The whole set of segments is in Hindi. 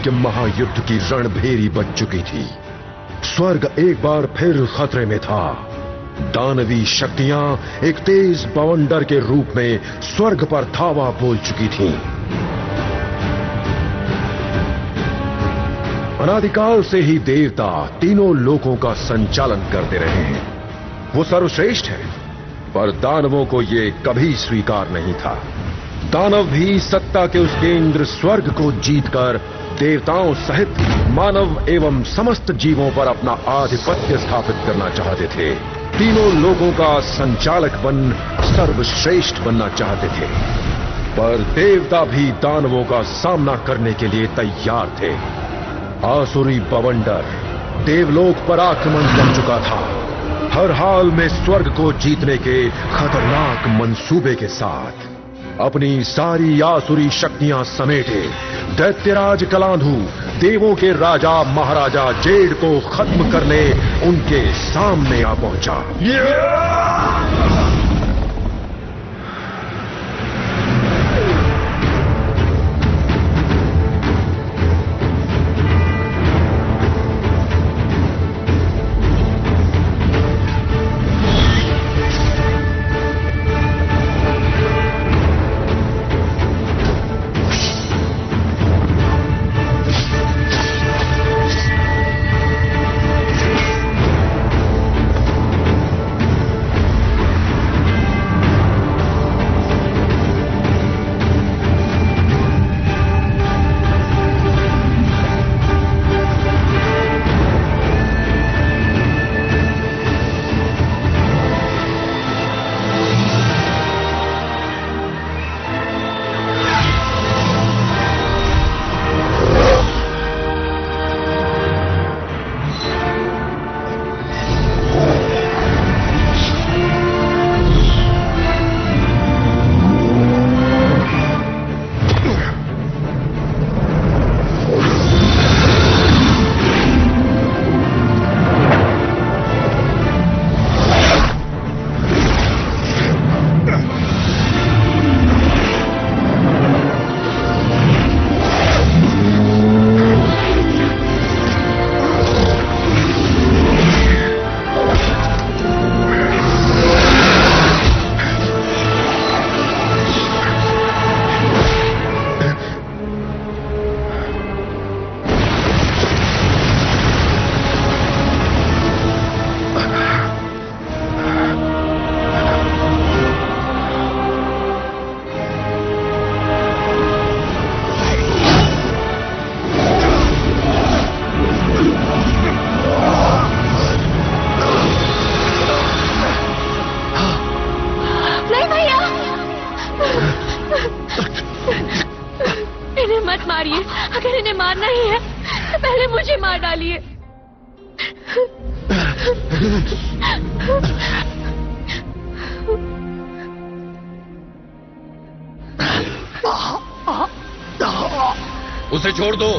के महायुद्ध की रणभेरी बज चुकी थी। स्वर्ग एक बार फिर खतरे में था। दानवी शक्तियां एक तेज बवंडर के रूप में स्वर्ग पर धावा बोल चुकी थीं। अनादिकाल से ही देवता तीनों लोकों का संचालन करते रहे हैं। वो सर्वश्रेष्ठ है, पर दानवों को ये कभी स्वीकार नहीं था। दानव भी सत्ता के उस केंद्र स्वर्ग को जीतकर देवताओं सहित मानव एवं समस्त जीवों पर अपना आधिपत्य स्थापित करना चाहते थे। तीनों लोगों का संचालक बन सर्वश्रेष्ठ बनना चाहते थे, पर देवता भी दानवों का सामना करने के लिए तैयार थे। आसुरी बवंडर देवलोक पर आक्रमण कर चुका था, हर हाल में स्वर्ग को जीतने के खतरनाक मंसूबे के साथ। अपनी सारी आसुरी शक्तियां समेटे दैत्यराज कलांधु देवों के राजा महाराजा जेड को खत्म करने उनके सामने आ पहुंचा। अगर इन्हें मारना ही है तो पहले मुझे मार डालिए। उसे छोड़ दो।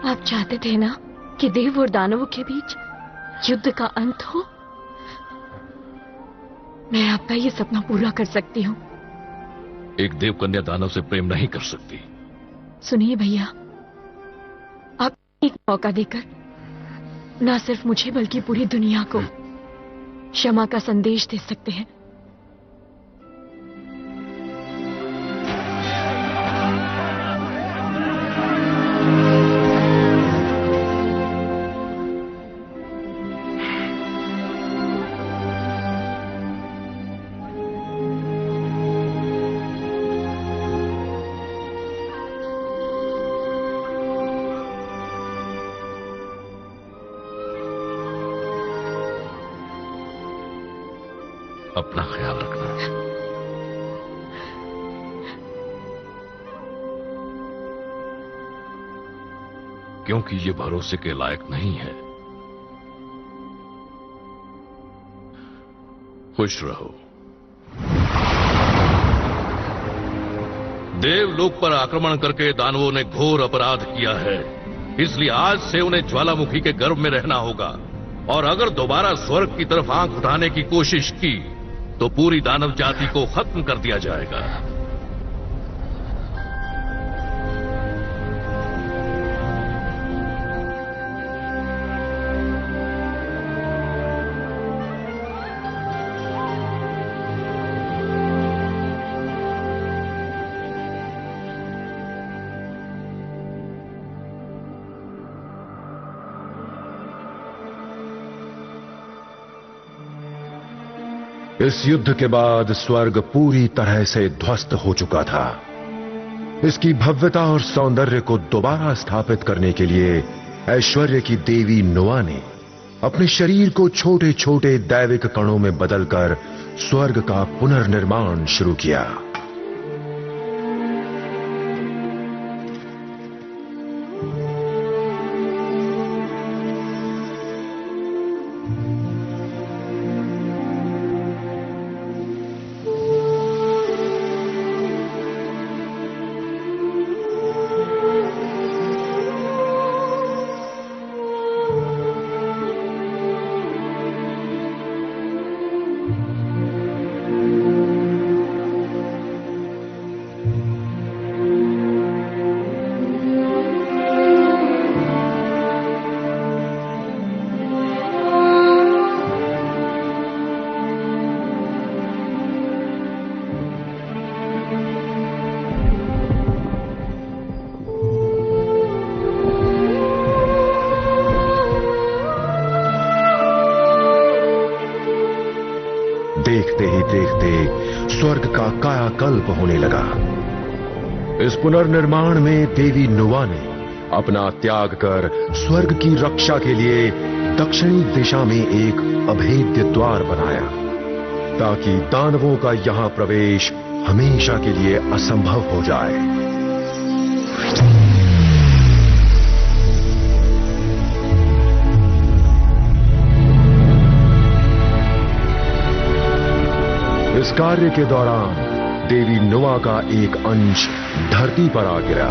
आप चाहते थे ना कि देव और दानवों के बीच युद्ध का अंत हो। मैं आपका ये सपना पूरा कर सकती हूँ। एक देव कन्या दानव से प्रेम नहीं कर सकती। सुनिए भैया, आप एक मौका देकर ना सिर्फ मुझे बल्कि पूरी दुनिया को क्षमा का संदेश दे सकते हैं। अपना ख्याल रखना। क्योंकि ये भरोसे के लायक नहीं है। खुश रहो। देवलोक पर आक्रमण करके दानवों ने घोर अपराध किया है, इसलिए आज से उन्हें ज्वालामुखी के गर्भ में रहना होगा। और अगर दोबारा स्वर्ग की तरफ आंख उठाने की कोशिश की तो पूरी दानव जाति को खत्म कर दिया जाएगा। इस युद्ध के बाद स्वर्ग पूरी तरह से ध्वस्त हो चुका था। इसकी भव्यता और सौंदर्य को दोबारा स्थापित करने के लिए ऐश्वर्य की देवी नुआ ने अपने शरीर को छोटे छोटे दैविक कणों में बदलकर स्वर्ग का पुनर्निर्माण शुरू किया। देखते ही देखते स्वर्ग का कायाकल्प होने लगा। इस पुनर्निर्माण में देवी नुआ ने अपना त्याग कर स्वर्ग की रक्षा के लिए दक्षिणी दिशा में एक अभेद्य द्वार बनाया ताकि दानवों का यहां प्रवेश हमेशा के लिए असंभव हो जाए। इस कार्य के दौरान देवी नुआ का एक अंश धरती पर आ गिरा।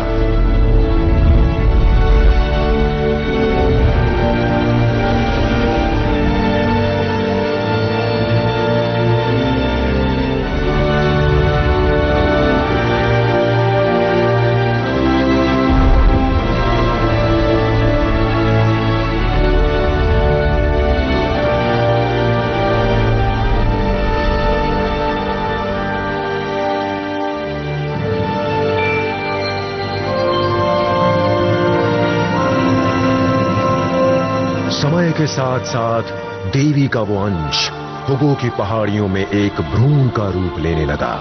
समय के साथ साथ देवी का वो अंश हुगो की पहाड़ियों में एक भ्रूण का रूप लेने लगा।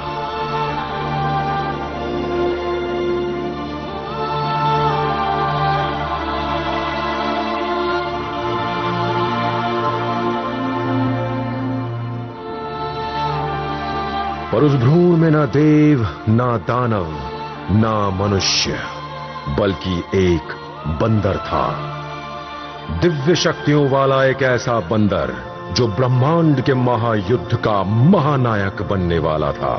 पर उस भ्रूण में ना देव, ना दानव, ना मनुष्य, बल्कि एक बंदर था। दिव्य शक्तियों वाला एक ऐसा बंदर जो ब्रह्मांड के महायुद्ध का महानायक बनने वाला था।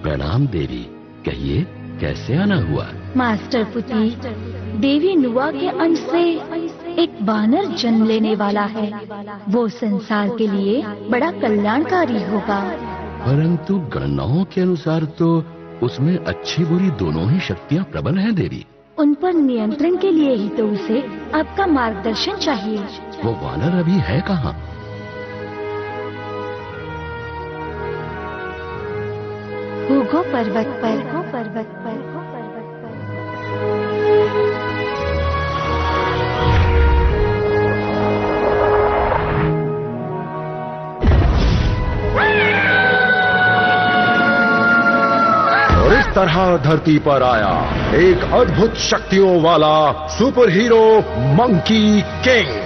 प्रणाम देवी, कहिए। कैसे आना हुआ? मास्टर पुती, देवी नुआ के अंश से एक वानर जन्म लेने वाला है। वो संसार के लिए बड़ा कल्याणकारी होगा। परंतु गणनाओं के अनुसार तो उसमें अच्छी बुरी दोनों ही शक्तियां प्रबल हैं देवी। उन पर नियंत्रण के लिए ही तो उसे आपका मार्गदर्शन चाहिए। वो वानर अभी है कहाँ? हुगो पर्वत पर। और इस तरह धरती पर आया एक अद्भुत शक्तियों वाला सुपर हीरो मंकी किंग।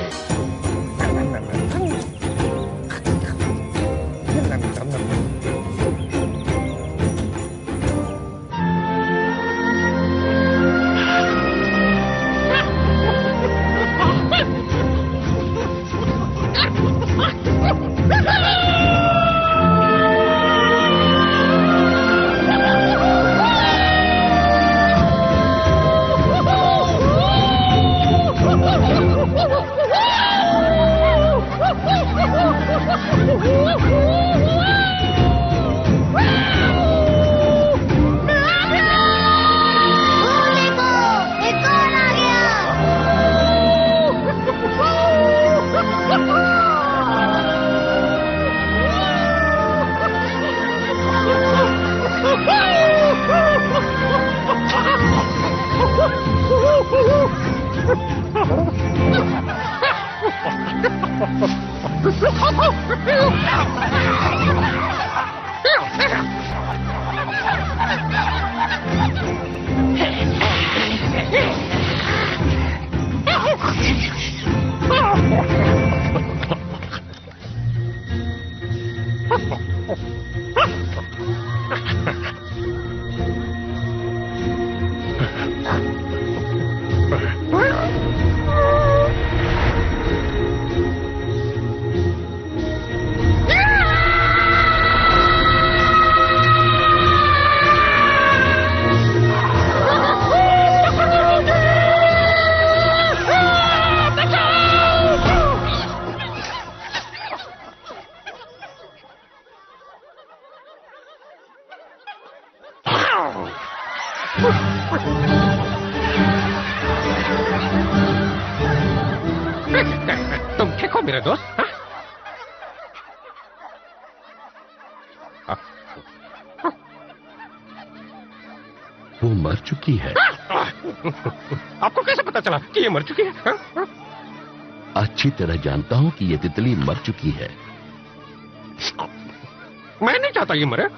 तुम ठीक हो मेरे दोस्त? वो मर चुकी है। आपको कैसे पता चला कि ये मर चुकी है? अच्छी तरह जानता हूँ कि ये तितली मर चुकी है। मैं नहीं चाहता ये मरे।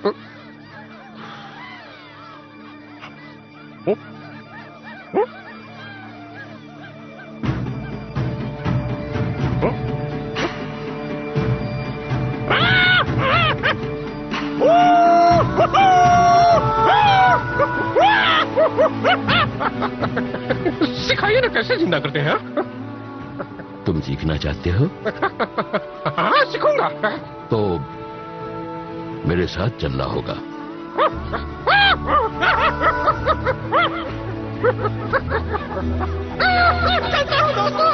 सिखाइए ना कैसे जिंदा करते हैं। तुम सीखना चाहते हो? हाँ, सीखूंगा। तो मेरे साथ चलना होगा। चलता हूँ दोस्तों।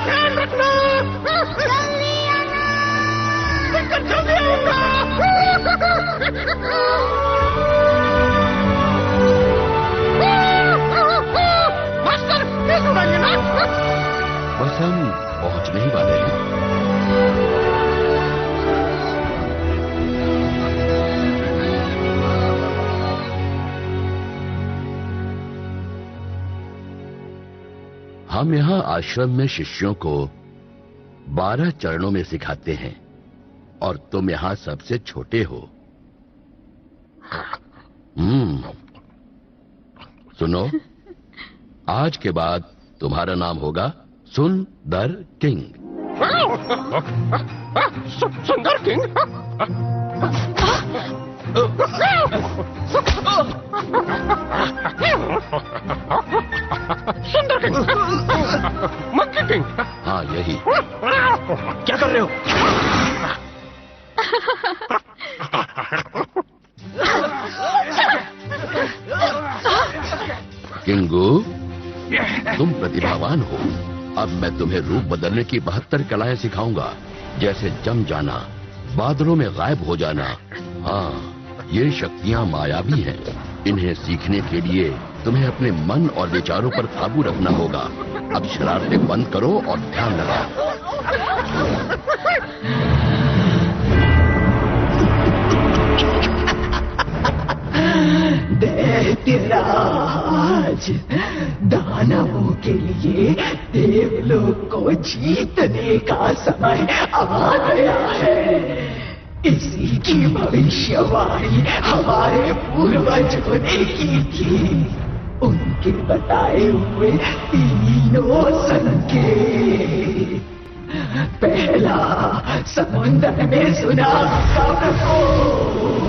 ध्यान रखना। जल्दी आना। जल्दी आऊंगा। मास्टर, तेज उड़ाइए ना। बस हम पहुंचने ही वाले हैं। हम यहाँ आश्रम में शिष्यों को 12 चरणों में सिखाते हैं और तुम यहाँ सबसे छोटे हो। सुनो, आज के बाद तुम्हारा नाम होगा सुंदर किंग। सुंदर किंग? सुंदर किंग? Monkey king? हाँ, यही। क्या कर रहे हो? किंगू, तुम प्रतिभावान हो। अब मैं तुम्हें रूप बदलने की 72 कलाएं सिखाऊंगा, जैसे जम जाना, बादलों में गायब हो जाना। हाँ, ये शक्तियां मायावी हैं। इन्हें सीखने के लिए तुम्हें अपने मन और विचारों पर काबू रखना होगा। अब शरारतें बंद करो और ध्यान लगाओ। दैत्यराज, दानवों के लिए देवलोक को जीतने का समय आ गया है। इसी की भविष्यवाणी हमारे पूर्वजों ने की थी। उनके बताए हुए तीनों संकेत। पहला, समुद्र में सुनामी का प्रकोप।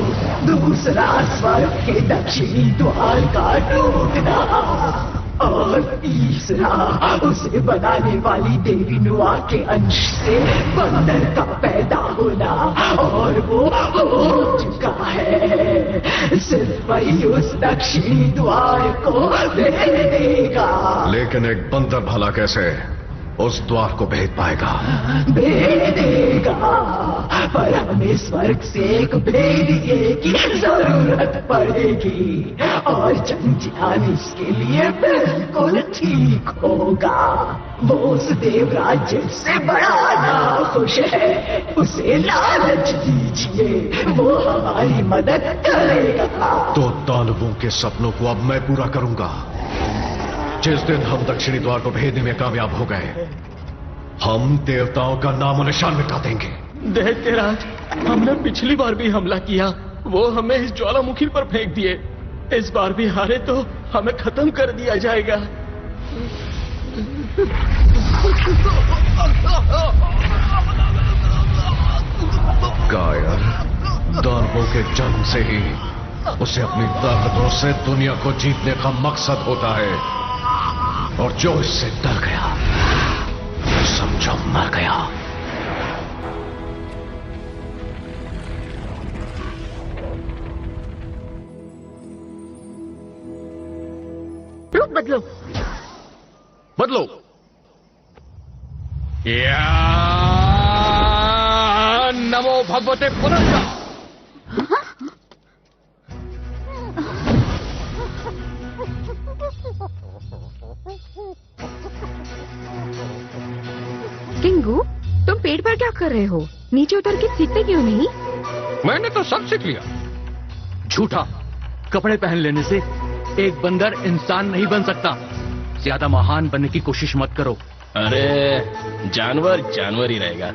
दूसरा, स्वर्ग के दक्षिणी द्वार का टूटना। और तीसरा, उसे बनाने वाली देवी नुआ के अंश से बंदर का पैदा होना। और वो हो चुका है। सिर्फ वही उस दक्षिणी द्वार को भेद देगा। लेकिन एक बंदर भला कैसे उस द्वार को भेद पाएगा? भेद देगा, पर हमें स्वर्ग से एक भेदिए की जरूरत पड़ेगी। और जंजीरान इसके लिए बिल्कुल ठीक होगा। वो उस देवराज्य से बड़ा नाखुश है। उसे लालच दीजिए, वो हमारी मदद करेगा। तो दानवों के सपनों को अब मैं पूरा करूंगा। जिस दिन हम दक्षिणी द्वार को भेदने में कामयाब हो गए, हम देवताओं का नामो निशान मिटा देंगे। दैत्यराज, हमने पिछली बार भी हमला किया, वो हमें इस ज्वालामुखी पर फेंक दिए। इस बार भी हारे तो हमें खत्म कर दिया जाएगा। कायर, दानवों के जन्म से ही उसे अपनी ताकतों से दुनिया को जीतने का मकसद होता है। और जो इससे डर गया, समझो मर गया। रूप बदलो। बदलो। या नमो भगवते पुनर्जा। किंगू, तुम पेड़ पर क्या कर रहे हो? नीचे उतर के सीखते क्यों नहीं? मैंने तो सब सीख लिया। झूठा। कपड़े पहन लेने से एक बंदर इंसान नहीं बन सकता। ज्यादा महान बनने की कोशिश मत करो। अरे जानवर जानवर ही रहेगा।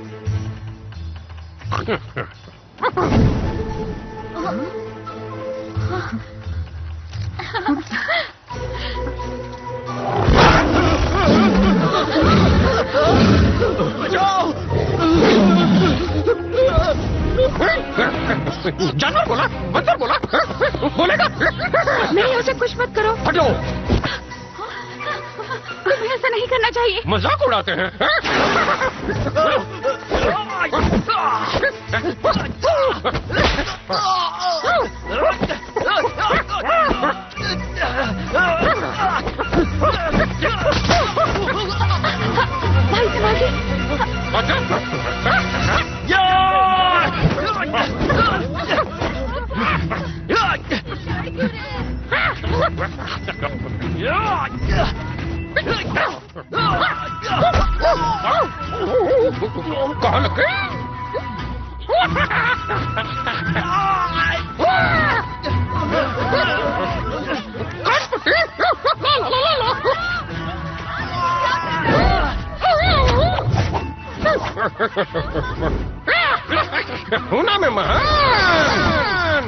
जानवर बोला, बंदर बोला, बोलेगा। नहीं, उसे कुछ मत करो। हटो। तुम्हें ऐसा नहीं करना चाहिए। मजाक उड़ाते हैं। भाई समाजी। कहाँ लग गए? होना में महान।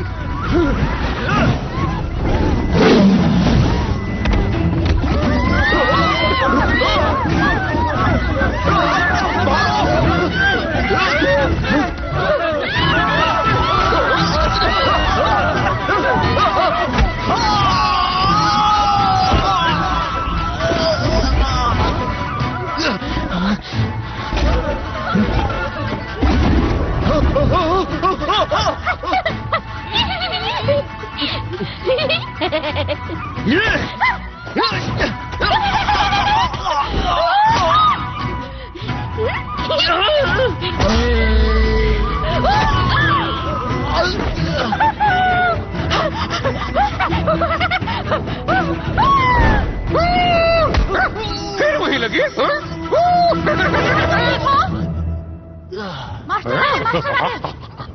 मास्टर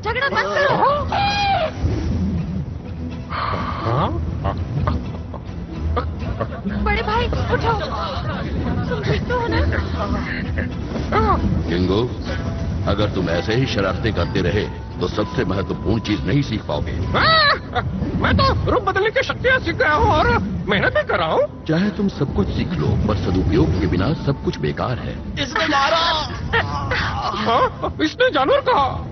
झगड़ा मत करो। बड़े भाई उठो, तुम ठीक तो हो ना? किंगो, अगर तुम ऐसे ही शरारतें करते रहे तो सबसे महत्वपूर्ण चीज नहीं सीख पाओगे। मैं तो रूप बदलने की शक्तियाँ सीख गया हूँ और मेहनत भी कर रहा हूँ। चाहे तुम सब कुछ सीख लो, पर सदुपयोग के बिना सब कुछ बेकार है। इसने मारा। हाँ, इसने जानवर कहा।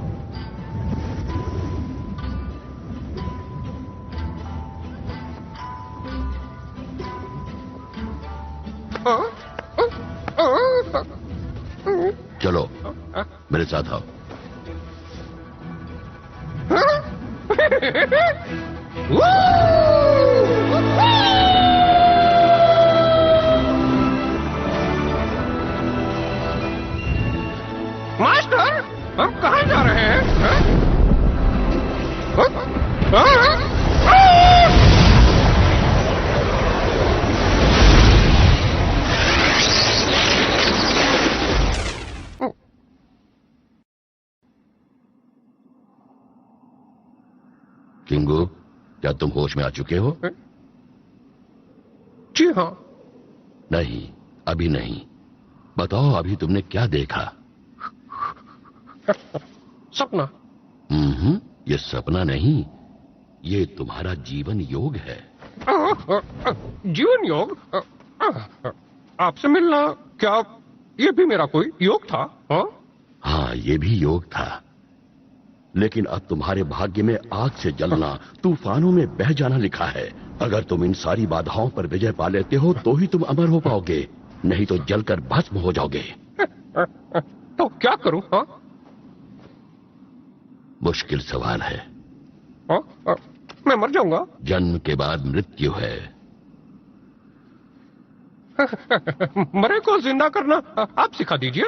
चलो मेरे साथ आओ। मास्टर, हम कहाँ जा रहे हैं? किंगो, क्या तुम होश में आ चुके हो? जी हाँ। नहीं, अभी नहीं। बताओ, अभी तुमने क्या देखा? सपना। ये सपना नहीं, ये तुम्हारा जीवन योग है। जीवन योग? आपसे मिलना क्या ये भी मेरा कोई योग था? हाँ, ये भी योग था, लेकिन अब तुम्हारे भाग्य में आग से जलना, तूफानों में बह जाना लिखा है। अगर तुम इन सारी बाधाओं पर विजय पा लेते हो तो ही तुम अमर हो पाओगे, नहीं तो जलकर भस्म हो जाओगे। तो क्या करूं? हाँ? मुश्किल सवाल है। मैं मर जाऊंगा। जन्म के बाद मृत्यु है। मरे को जिंदा करना आप सिखा दीजिए।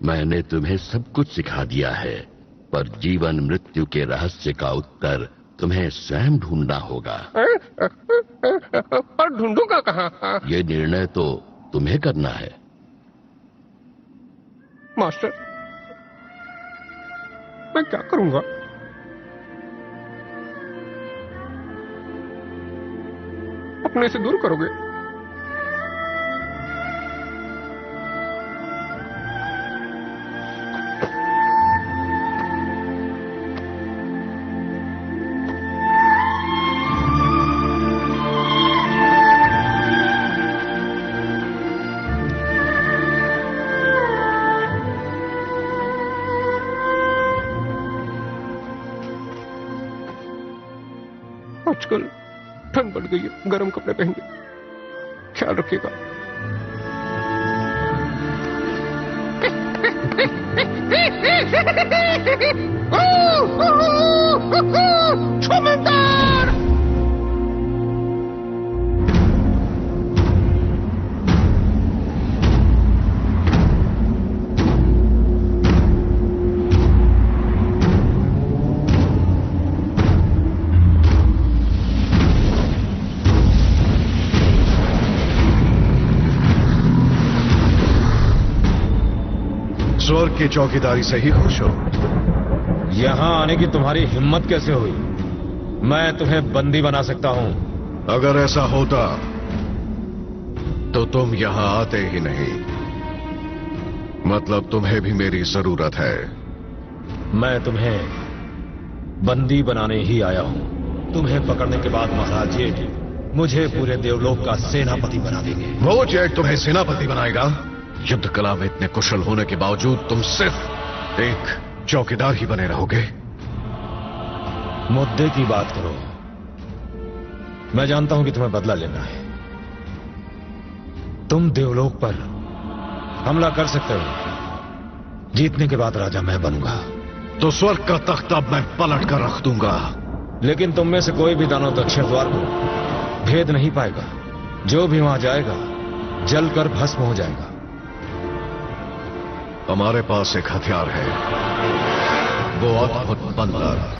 मैंने तुम्हें सब कुछ सिखा दिया है, पर जीवन मृत्यु के रहस्य का उत्तर तुम्हें स्वयं ढूंढना होगा। पर ढूंढूंगा कहाँ? ये निर्णय तो तुम्हें करना है। मास्टर, मैं क्या करूंगा? अपने से दूर करोगे? आजकल ठंड बढ़ गई है, गर्म कपड़े पहनिए, ख्याल रखिएगा। छुमंतर! स्वर्ग की चौकीदारी से ही खुश हो? यहां आने की तुम्हारी हिम्मत कैसे हुई? मैं तुम्हें बंदी बना सकता हूं। अगर ऐसा होता तो तुम यहां आते ही नहीं। मतलब तुम्हें भी मेरी जरूरत है। मैं तुम्हें बंदी बनाने ही आया हूं। तुम्हें पकड़ने के बाद महाराज जेठ मुझे पूरे देवलोक का सेनापति बना देंगे। वो जेठ तुम्हें सेनापति बनाएगा? युद्ध कला में इतने कुशल होने के बावजूद तुम सिर्फ एक चौकीदार ही बने रहोगे। मुद्दे की बात करो। मैं जानता हूं कि तुम्हें बदला लेना है। तुम देवलोक पर हमला कर सकते हो। जीतने के बाद राजा मैं बनूंगा। तो स्वर्ग का तख्त अब मैं पलट कर रख दूंगा। लेकिन तुम में से कोई भी दानव दक्षिण द्वार को भेद नहीं पाएगा। जो भी वहां जाएगा जलकर भस्म हो जाएगा। हमारे पास एक हथियार है, वो अद्भुत बंदर।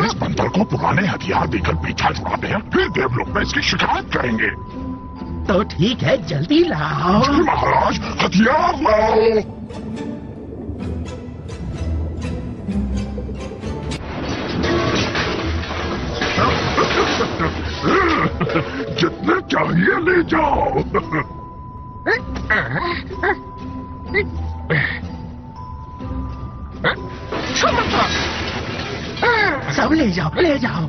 इस बंदर को पुराने हथियार देकर पीछा छुड़ाते हैं, फिर देवलोक में इसकी शिकायत करेंगे। तो ठीक है, जल्दी लाओ। जी महाराज, हथियार लाओ। जितने चाहिए ले जाओ। सब ले जाओ, ले जाओ।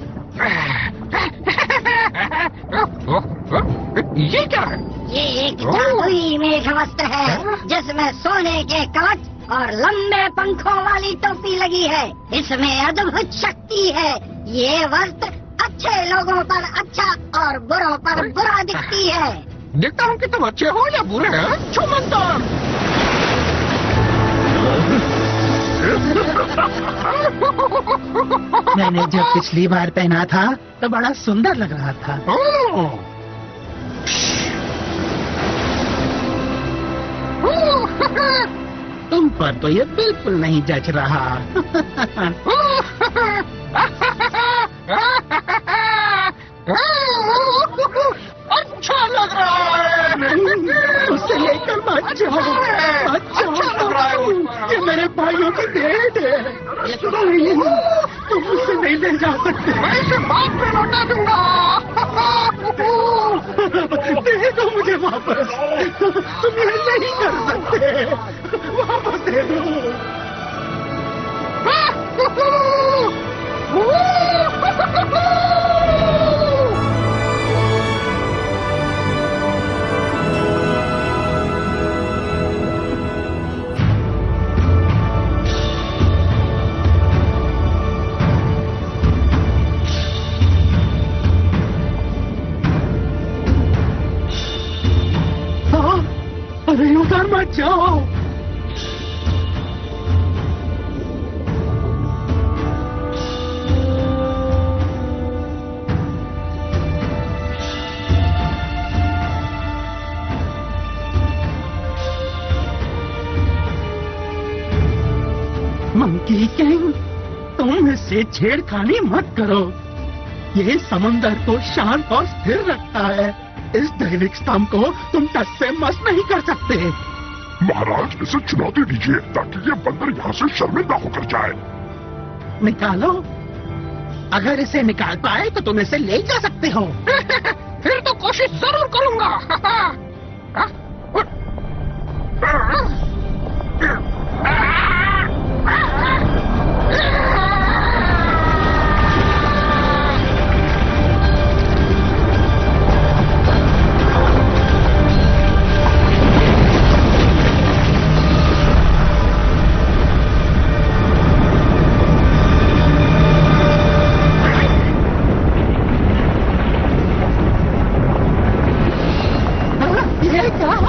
ये क्या है? ये एक जादुई मेघवस्त्र है जिसमें सोने के कवच और लंबे पंखों वाली टोपी लगी है। इसमें अद्भुत शक्ति है। ये वस्त्र अच्छे लोगों पर अच्छा और बुरों पर बुरा दिखती है। देखता हूँ कि तुम अच्छे हो या बुरे हैं। छुमंतर। मैंने जब पिछली बार पहना था तो बड़ा सुंदर लग रहा था। तुम पर तो ये बिल्कुल नहीं जच रहा। अच्छा लग रहा है। उससे लेकर मत जाओ, मत जाओ। ये मेरे भाइयों की भेंट है। तुम मुझसे नहीं ले जा सकते। मैं इसे बात में लौटा दूंगा। दे दो मुझे वापस। तुम ये नहीं कर सकते। वापस दे दो। अरे उधर मत जाओ। मंकी किंग, तुम इससे छेड़खानी मत करो। ये समंदर को शांत और स्थिर रखता है। इस दैविक स्तंभ को तुम टस से मस नहीं कर सकते। महाराज, इसे चुनौती दीजिए ताकि ये बंदर यहाँ से शर्मिंदा होकर जाए। निकालो। अगर इसे निकाल पाए तो तुम इसे ले जा सकते हो। फिर तो कोशिश जरूर करूंगा। ये क्या?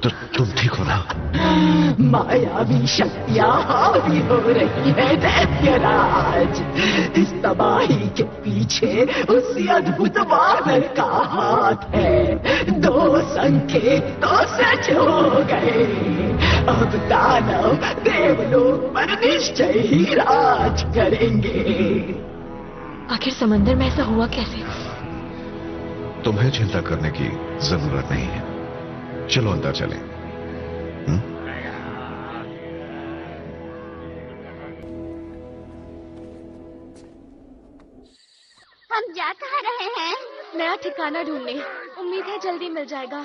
तो तुम ठीक हो ना? मायावी शक्तियां हावी हो रही है दैत्यराज। इस तबाही के पीछे उसी अद्भुत वानर का हाथ है। 2 संकेत तो सच हो गए। अब दानव देवलोक पर निश्चय ही राज करेंगे। आखिर समंदर में ऐसा हुआ कैसे? तुम्हें चिंता करने की जरूरत नहीं है। चलो अंदर चलें। हम जा कहाँ रहे हैं? नया ठिकाना ढूंढने। उम्मीद है जल्दी मिल जाएगा।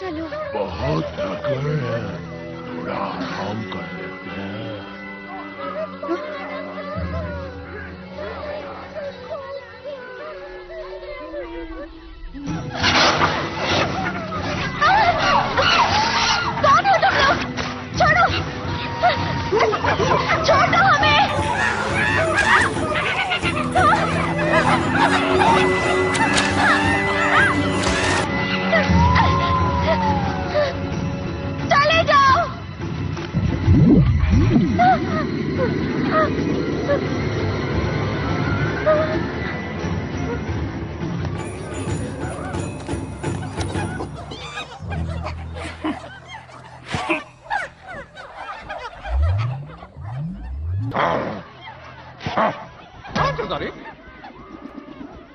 चलो। बहुत थक गए हैं, थोड़ा आराम कर लेते हैं। कौन हो तुम लोग? छोड़ो, छोड़ दो हमें। चले जाओ।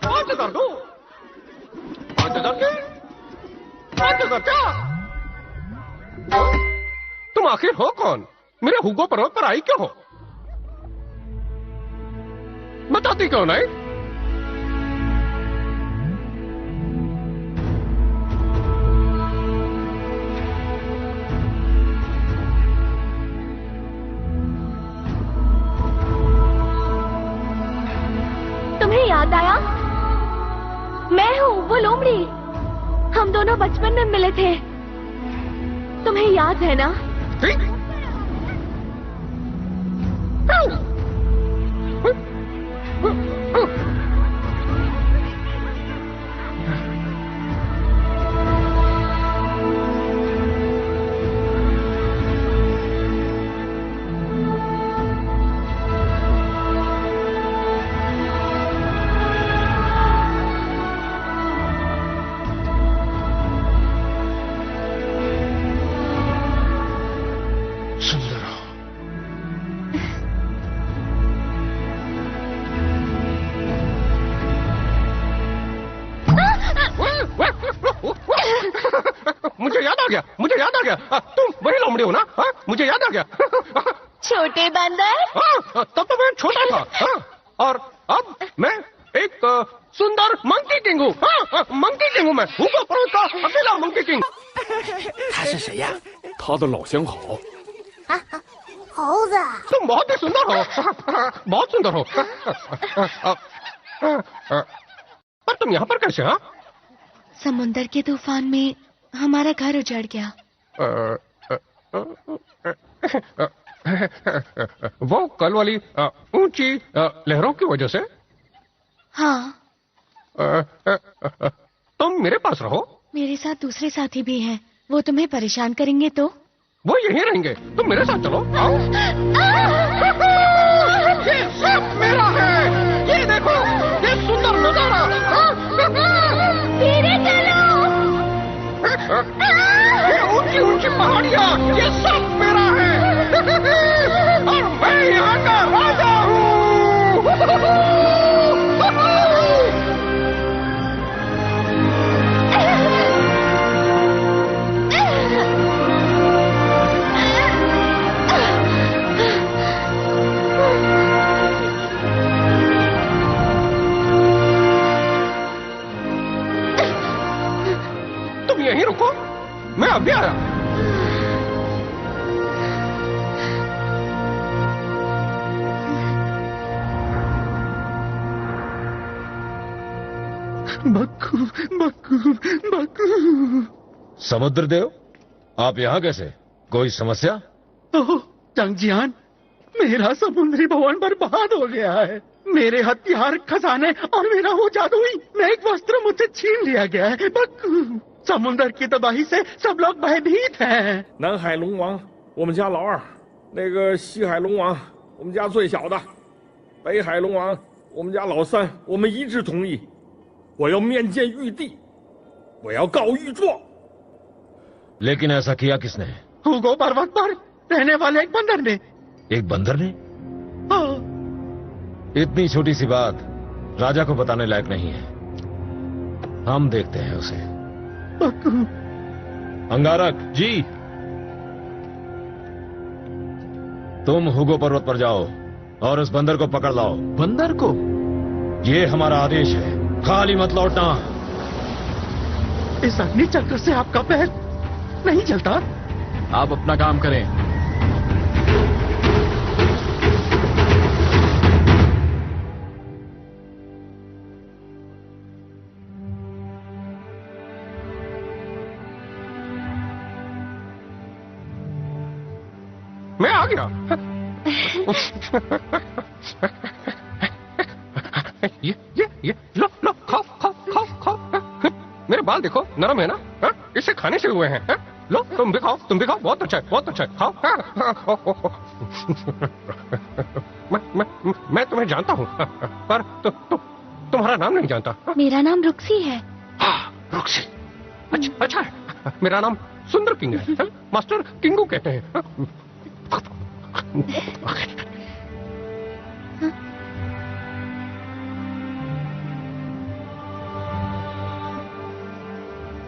पाँच हजार दो। 5,000 के? 5,000 क्या? तुम आखिर हो कौन? मेरे हुगो पर्वत पर आई क्यों हो? बताती क्यों नहीं? तुम्हें याद आया? मैं हूँ वो लोमड़ी। हम दोनों बचपन में मिले थे। तुम्हें याद है ना? मुझे याद आ गया। तुम वही लोमड़ी हो ना? मुझे याद आ गया। छोटे बंदर? तब तो मैं छोटा था। और अब मैं एक सुंदर मंकी किंग हूँ। मंकी किंग हूँ मैं। हुगो पर्वत का अकेला मंकी किंग। 他是谁呀？他的老相好。猴子。तुम बहुत ही सुंदर हो। बहुत सुंदर हो। पर तुम यहाँ पर कैसे? हाँ, समुंदर के तूफान में हमारा घर उजड़ गया। वो कल वाली ऊंची लहरों की वजह से? हाँ। तुम मेरे पास रहो। मेरे साथ दूसरे साथी भी हैं। वो तुम्हें परेशान करेंगे तो? वो यहीं रहेंगे। तुम मेरे साथ चलो। आओ। ये सब मेरा है। ये देखो, ये सुंदर नजारा। धीरे चलो। ये ऊंची ऊंची पहाड़ियाँ, ये सब मेरा है। और मैं यहाँ का राजा हूँ। तुम यहीं रुको, मैं अभी आया। बक्कू, बक्कू, बक्कू। समुद्र देव, आप यहाँ कैसे? कोई समस्या? ओह, जंगजियान, मेरा समुद्री भवन बर्बाद हो गया है। मेरे हथियार, खजाने और मेरा वो जादुई मैग वस्त्र मुझसे छीन लिया गया है। बक्कू। समुद्र की तबाही से सब लोग भयभीत हैं। 南海龙王，我们家老二；那个西海龙王，我们家最小的；北海龙王，我们家老三。我们一致同意，我要面见玉帝，我要告御状。 लेकिन ऐसा किया किसने? हुगो पर्वत पर रहने वाले एक बंदर ने। एक बंदर ने? हाँ। इतनी छोटी सी बात राजा को बताने लायक नहीं है। हम देखते हैं उसे। अंगारक जी, तुम हुगो पर्वत पर जाओ और उस बंदर को पकड़ लाओ। बंदर को? ये हमारा आदेश है, खाली मत लौटना। इस अग्नि चक्र से आपका पैर नहीं चलता। आप अपना काम करें। मैं आ गया। ये लो लो खाओ खाओ खाओ खाओ। मेरे बाल देखो नरम है ना? इसे खाने से हुए हैं। लो तुम भी खाओ, तुम भी खाओ। बहुत अच्छा है, बहुत अच्छा है। खाओ। मैं तुम्हें जानता हूँ, पर तुम्हारा नाम नहीं जानता। मेरा नाम रुक्सी है। रुक्सी, अच्छा है। मेरा नाम सुंदर किंग है। मास्टर किंगू कहते हैं।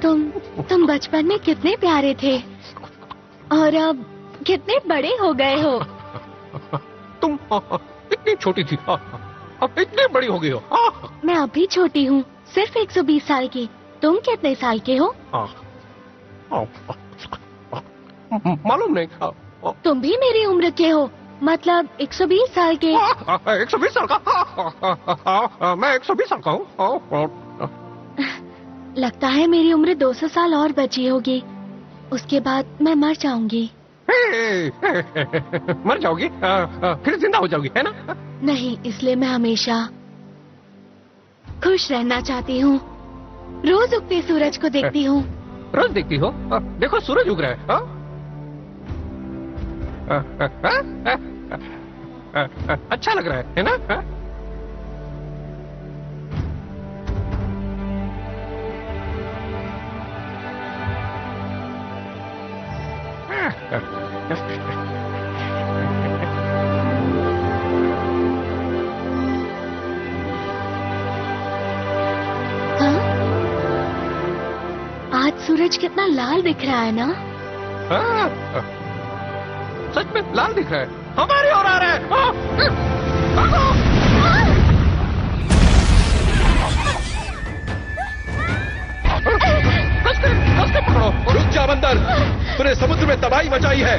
तुम बचपन में कितने प्यारे थे और अब कितने बड़े हो गए हो। तुम इतनी छोटी थी, अब इतनी बड़ी हो गई हो। मैं अभी छोटी हूँ, सिर्फ 120 साल की। तुम कितने साल के हो? मालूम नहीं। तुम भी मेरी उम्र के हो, मतलब 120 साल के। 120 साल का? मैं 120 साल का हूँ। लगता है मेरी उम्र 200 साल और बची होगी। उसके बाद मैं मर जाऊंगी। मर जाओगी? फिर जिंदा हो जाओगी, है ना? नहीं, इसलिए मैं हमेशा खुश रहना चाहती हूँ। रोज उगते सूरज को देखती हूँ। रोज देखती हो? देखो सूरज उग रहा है। अच्छा लग रहा है ना? आज सूरज कितना लाल दिख रहा है ना? सच में लाल दिख रहा है। हमारी ओर आ रहा है। रास्ते पकड़ो। रुक जा बंदर, तूने समुद्र में तबाही मचाई है।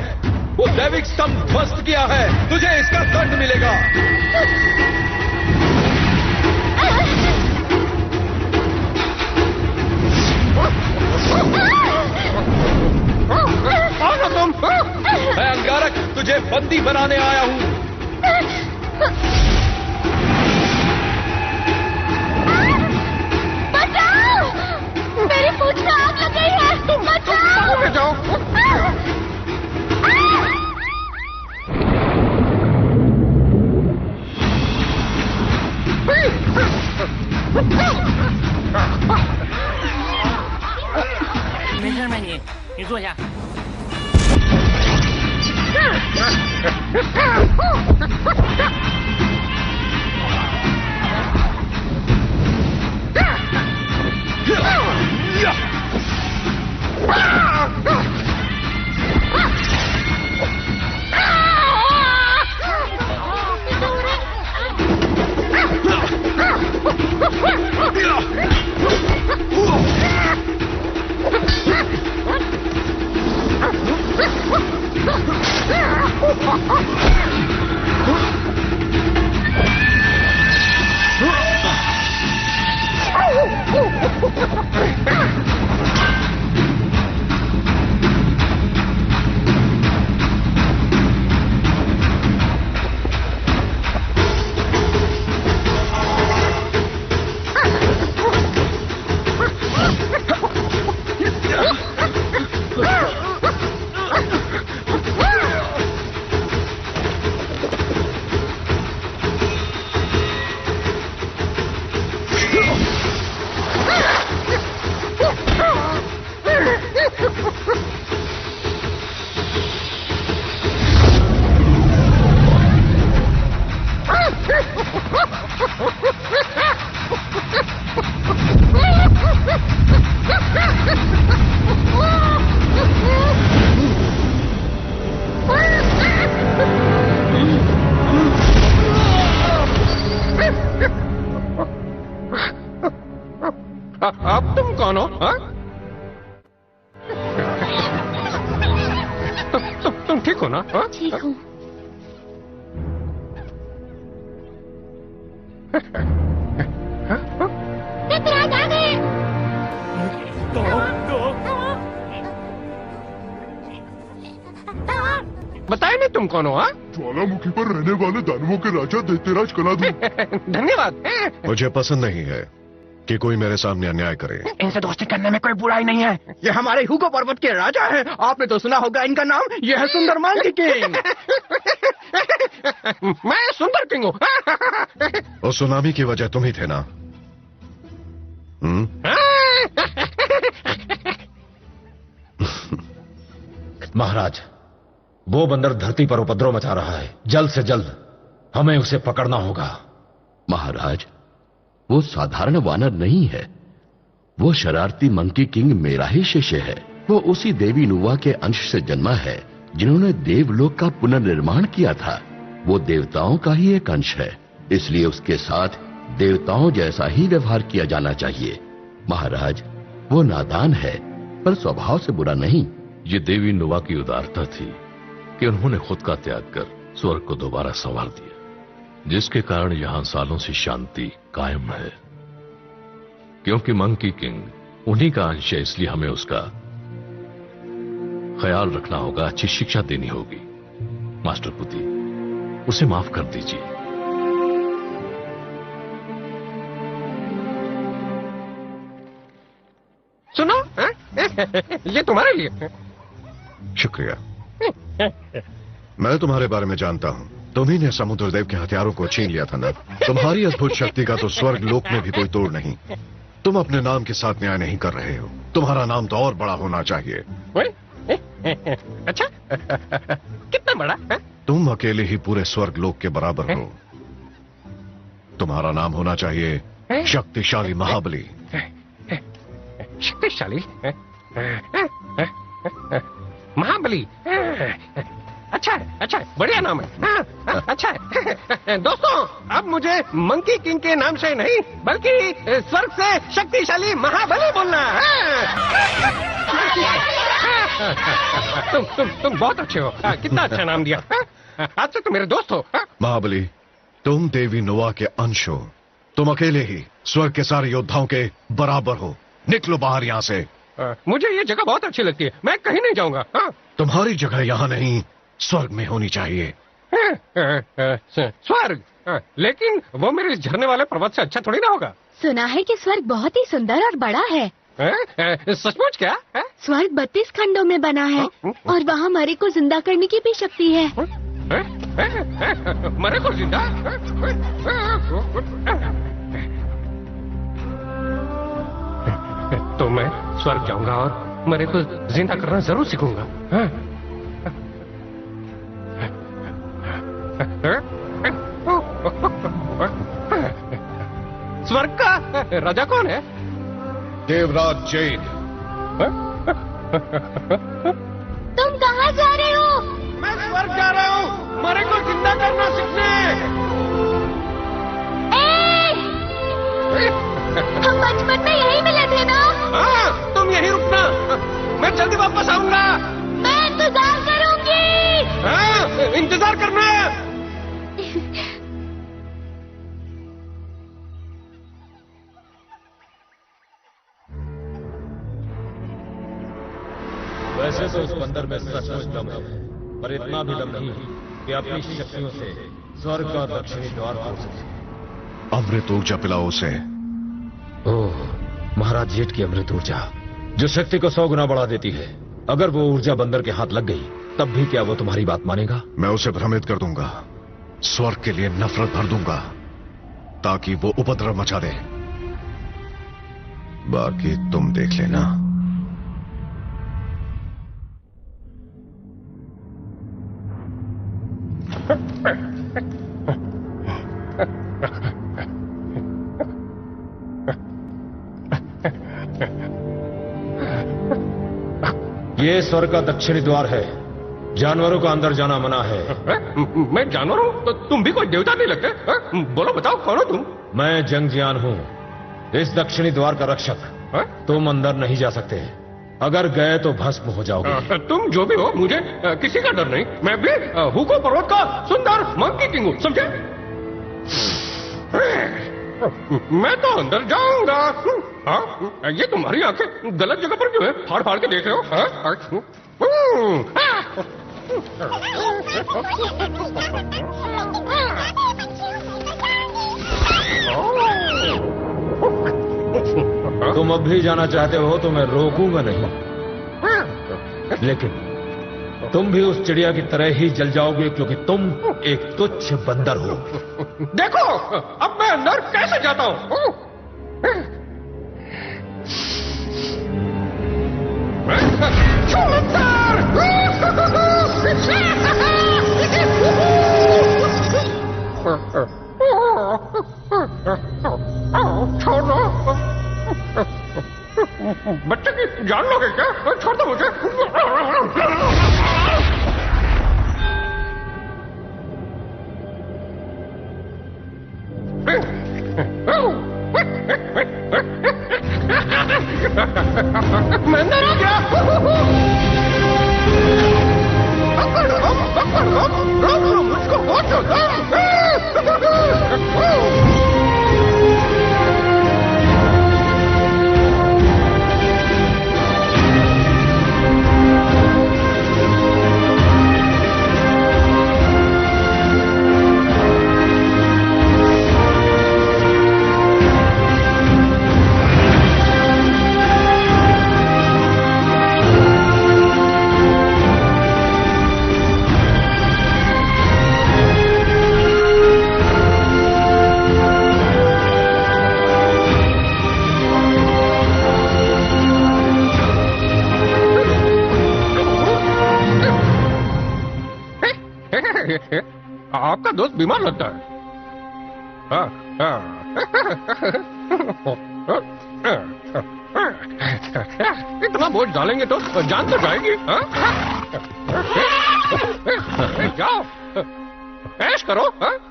वो दैविक स्तंभ ध्वस्त किया है, तुझे इसका दंड मिलेगा। तुम, मैं अंगारक तुझे बंदी बनाने आया हूँ। बचाओ! मेरी पूंछ में आग लग गई है। बचाओ! जाओ।没事吧你？你坐下。अब तुम कौन हो? तुम ठीक हो ना? ठीक हूँ। बताए नहीं तुम कौन हो? ज्वालामुखी पर रहने वाले दानवों के राजा दैत्यराज कलाधर। धन्यवाद। मुझे पसंद नहीं है कि कोई मेरे सामने अन्याय करे। इनसे दोस्ती करने में कोई बुराई नहीं है। ये हमारे हुगो पर्वत के राजा हैं। आपने तो सुना होगा इनका नाम। ये है सुंदर मंकी किंग। मैं सुंदर किंग हूँ। उस सुनामी की वजह तुम ही थे ना? महाराज, वो बंदर धरती पर उपद्रव मचा रहा है। जल्द से जल्द हमें उसे पकड़ना होगा। महाराज, वो साधारण वानर नहीं है। वो शरारती मंकी किंग मेरा ही शिष्य है। वो उसी देवी नुवा के अंश से जन्मा है जिन्होंने देवलोक का पुनर्निर्माण किया था। वो देवताओं का ही एक अंश है, इसलिए उसके साथ देवताओं जैसा ही व्यवहार किया जाना चाहिए। महाराज, वो नादान है पर स्वभाव से बुरा नहीं। ये देवी नुवा की उदारता थी कि उन्होंने खुद का त्याग कर स्वर्ग को दोबारा संवार दिया, जिसके कारण यहां सालों से शांति कायम है। क्योंकि मंकी किंग उन्हीं का अंश है, इसलिए हमें उसका ख्याल रखना होगा, अच्छी शिक्षा देनी होगी। मास्टर पुती, उसे माफ कर दीजिए। सुनो, ये तुम्हारे लिए। शुक्रिया। मैं तुम्हारे बारे में जानता हूँ। तुम्ही ने समुद्रदेव के हथियारों को छीन लिया था ना? तुम्हारी अद्भुत शक्ति का तो स्वर्ग लोक में भी कोई तोड़ नहीं। तुम अपने नाम के साथ न्याय नहीं कर रहे हो। तुम्हारा नाम तो और बड़ा होना चाहिए। अच्छा, कितना बड़ा है? तुम अकेले ही पूरे स्वर्ग लोक के बराबर हो। तुम्हारा नाम होना चाहिए शक्तिशाली महाबली। शक्तिशाली महाबली। अच्छा है, अच्छा है, बढ़िया नाम है। अच्छा है। दोस्तों, अब मुझे मंकी किंग के नाम से नहीं बल्कि स्वर्ग से शक्तिशाली महाबली बोलना है। तुम बहुत अच्छे हो। कितना अच्छा नाम दिया। आज से तुम मेरे दोस्त हो। महाबली, तुम देवी नुवा के अंश हो। तुम अकेले ही स्वर्ग के सारे योद्धाओं के बराबर हो। निकलो बाहर यहाँ से। मुझे ये जगह बहुत अच्छी लगती है। मैं कहीं नहीं जाऊंगा। तुम्हारी जगह यहाँ नहीं, स्वर्ग में होनी चाहिए। स्वर्ग? लेकिन वो मेरे इस झरने वाले पर्वत से अच्छा थोड़ी ना होगा। सुना है कि स्वर्ग बहुत ही सुंदर और बड़ा है। सचमुच क्या? स्वर्ग 32 खंडों में बना है और वहाँ मरे को जिंदा करने की भी शक्ति है। मरे को जिंदा? तो मैं स्वर्ग जाऊंगा और मरे को जिंदा करना जरूर सीखूंगा। स्वर्ग का राजा कौन है? देवराज जैन। तुम कहाँ जा रहे हो? मैं स्वर्ग जा रहा हूँ, मरे को जिंदा करना सीखने। हम बचपन में यही मिले थे ना? हाँ, तुम यहीं रुकना, मैं जल्दी वापस आऊंगा। मैं इंतजार करूंगी। हाँ, इंतजार करना। वैसे तो उस बंदर में सचमुच दम है, पर इतना भी दम नहीं कि अपनी शक्तियों से स्वर्ग का दक्षिणी द्वार खोल सके। अमृत ऊर्जा पिलाओ उसे। ओह, महाराज जेठ की अमृत ऊर्जा जो शक्ति को 100 गुना बढ़ा देती है। अगर वो ऊर्जा बंदर के हाथ लग गई तब भी क्या वो तुम्हारी बात मानेगा? मैं उसे भ्रमित कर दूंगा, स्वर्ग के लिए नफरत भर दूंगा ताकि वो उपद्रव मचा दे। बाकी तुम देख लेना। ये स्वर्ग का दक्षिणी द्वार है। जानवरों का अंदर जाना मना है। मैं जानवर हूँ तो तुम भी कोई देवता नहीं लगते। बोलो, बताओ कौन हो तुम? मैं जंगजियान हूँ, इस दक्षिणी द्वार का रक्षक, तुम अंदर नहीं जा सकते। अगर गए तो भस्म हो जाओगे। तुम जो भी हो, मुझे किसी का डर नहीं। मैं भी हुको पर्वत का सुंदर मंकी किंग हूँ, समझे? मैं तो अंदर जाऊंगा। हाँ, ये तुम्हारी आंखें गलत जगह पर क्यों है? फाड़ फाड़ के देख रहे हो? तुम अब भी जाना चाहते हो तो मैं रोकूंगा नहीं, लेकिन तुम भी उस चिड़िया की तरह ही जल जाओगे, क्योंकि तुम एक तुच्छ बंदर हो। देखो अब मैं अंदर कैसे जाता हूँ। छोड़ो, बच्चे की जान लोगे क्या? छोड़ दो मुझे। मैं अंदर आ गया। पकड़ो मुझको, आपका दोस्त बीमार लगता है। इतना बोझ डालेंगे तो जान तो जाएगी। जाओ, ऐश करो,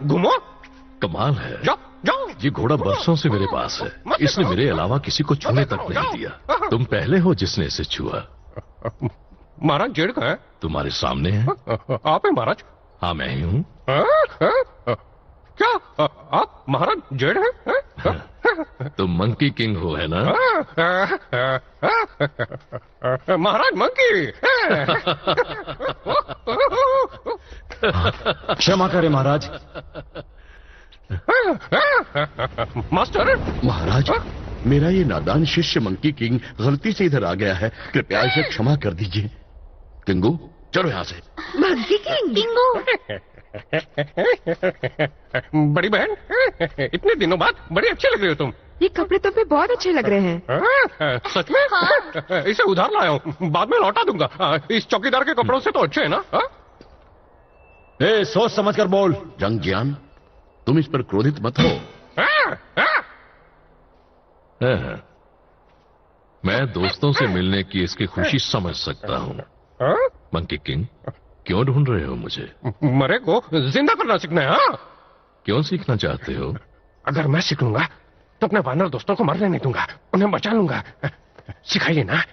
घूमो। कमाल है। जाओ जाओ। ये घोड़ा बरसों से मेरे पास है, इसने मेरे अलावा किसी को छूने तक नहीं दिया। तुम पहले हो जिसने इसे छुआ। महाराज जेड़ का है? तुम्हारे सामने है। आप है महाराज? हाँ मैं ही हूँ। क्या आप महाराज जेड़ हैं? तुम मंकी किंग हो, है ना? महाराज मंकी। क्षमा करें महाराज। मास्टर। महाराज, मेरा ये नादान शिष्य मंकी किंग गलती से इधर आ गया है, कृपया इसे क्षमा कर दीजिए। किंगू चलो यहाँ से। Monkey king. किंगू। बड़ी बहन, इतने दिनों बाद बड़ी अच्छी लग रही हो तुम। ये कपड़े तुम्हें बहुत अच्छे लग रहे हैं। सच में? हाँ। इसे उधार लाया हूँ, बाद में लौटा दूंगा। इस चौकीदार के कपड़ों से तो अच्छे है ना? सोच समझ कर बोल। जंगजियान, तुम इस पर क्रोधित मत हो। मैं दोस्तों से मिलने की इसकी खुशी समझ सकता हूँ। मंकी किंग, क्यों ढूंढ रहे हो मुझे? मरे को जिंदा करना सीखना है। हाँ? क्यों सीखना चाहते हो? अगर मैं सीख लूंगा तो अपने वानर दोस्तों को मरने नहीं दूंगा, उन्हें बचा लूंगा। सिखाइए ना।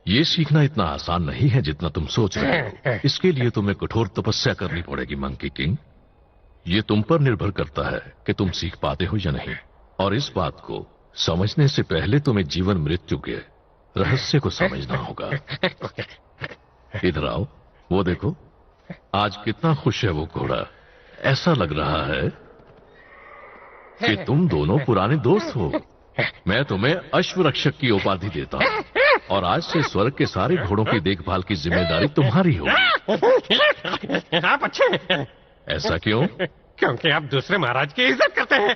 ये सीखना इतना आसान नहीं है जितना तुम सोच रहे हो। इसके लिए तुम्हें कठोर तपस्या करनी पड़ेगी मंकी किंग। ये तुम पर निर्भर करता है कि तुम सीख पाते हो या नहीं। और इस बात को समझने से पहले तुम्हें जीवन मृत्यु के रहस्य को समझना होगा। इधर आओ, वो देखो, आज कितना खुश है वो घोड़ा। ऐसा लग रहा है कि तुम दोनों पुराने दोस्त हो। मैं तुम्हें अश्व रक्षक की उपाधि देता हूँ, और आज से स्वर्ग के सारे घोड़ों की देखभाल की जिम्मेदारी तुम्हारी होगी। आप अच्छे। ऐसा क्यों? क्योंकि आप दूसरे महाराज की इज्जत करते हैं।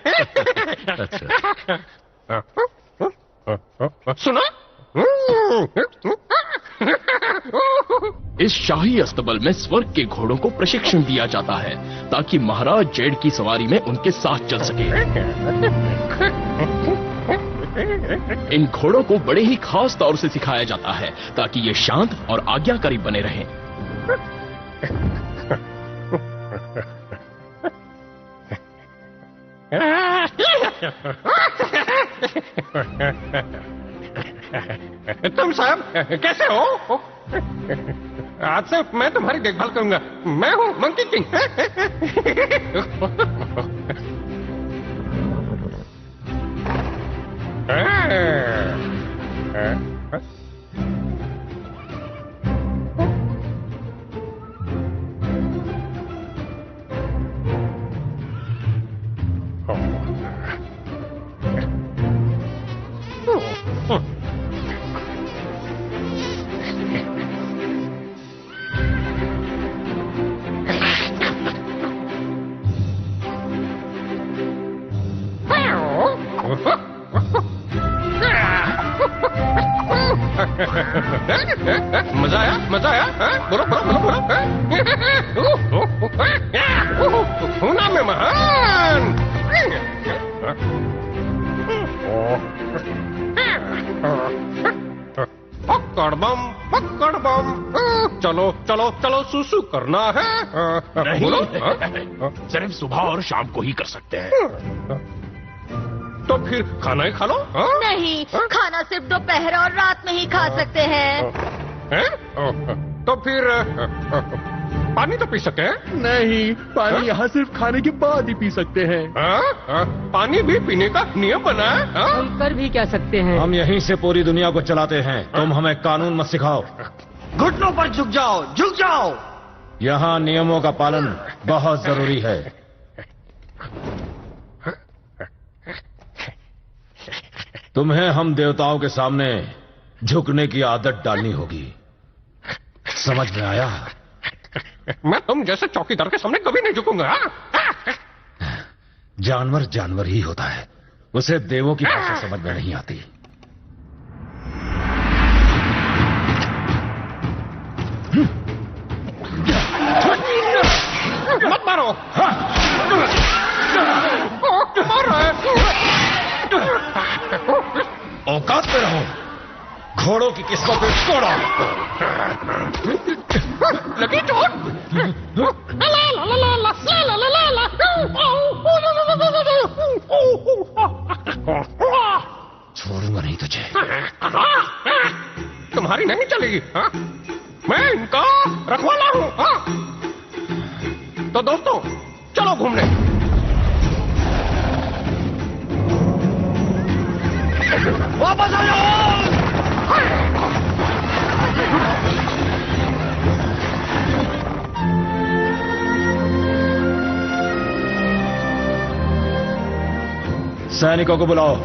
अच्छा। सुना? इस शाही अस्तबल में स्वर्ग के घोड़ों को प्रशिक्षण दिया जाता है ताकि महाराज जेड की सवारी में उनके साथ चल सके। इन घोड़ों को बड़े ही खास तौर से सिखाया जाता है ताकि ये शांत और आज्ञाकारी बने रहें। तुम साहब कैसे हो? आज से मैं तुम्हारी देखभाल करूंगा। मैं हूँ मंकी किंग। मजा आया? मजा आया? बोलो बोलो बोलो बोलो। होना में महान। पकड़ बम, पकड़ बम। चलो चलो चलो, सुसु करना है। नहीं, बोलो। सिर्फ सुबह और शाम को ही कर सकते हैं। तो फिर खाना ही खा लो। नहीं, खाना सिर्फ दोपहर और रात में ही खा सकते हैं। तो फिर पानी तो पी सकते हैं? नहीं, पानी यहाँ सिर्फ खाने के बाद ही पी सकते हैं। पानी भी पीने का नियम बना है। हम कर भी क्या सकते हैं? हम यहीं से पूरी दुनिया को चलाते हैं। तुम हमें कानून मत सिखाओ। घुटनों पर झुक जाओ, झुक जाओ। यहाँ नियमों का पालन बहुत जरूरी है। तुम्हें हम देवताओं के सामने झुकने की आदत डालनी होगी। समझ में आया? मैं तुम जैसे चौकीदार के सामने कभी नहीं झुकूंगा। जानवर जानवर ही होता है, उसे देवों की भाषा समझ में नहीं आती। मत मारो। मार रहा है। औकात में रहो, घोड़ों की किस्मों पे तोड़ो। लगी चोट। छोड़ूंगा नहीं तुझे। तुम्हारी नहीं चलेगी। मैं इनका रखवाला हूँ। तो दोस्तों चलो घूमने। वापस आ जाओ। सैनिकों को बुलाओ।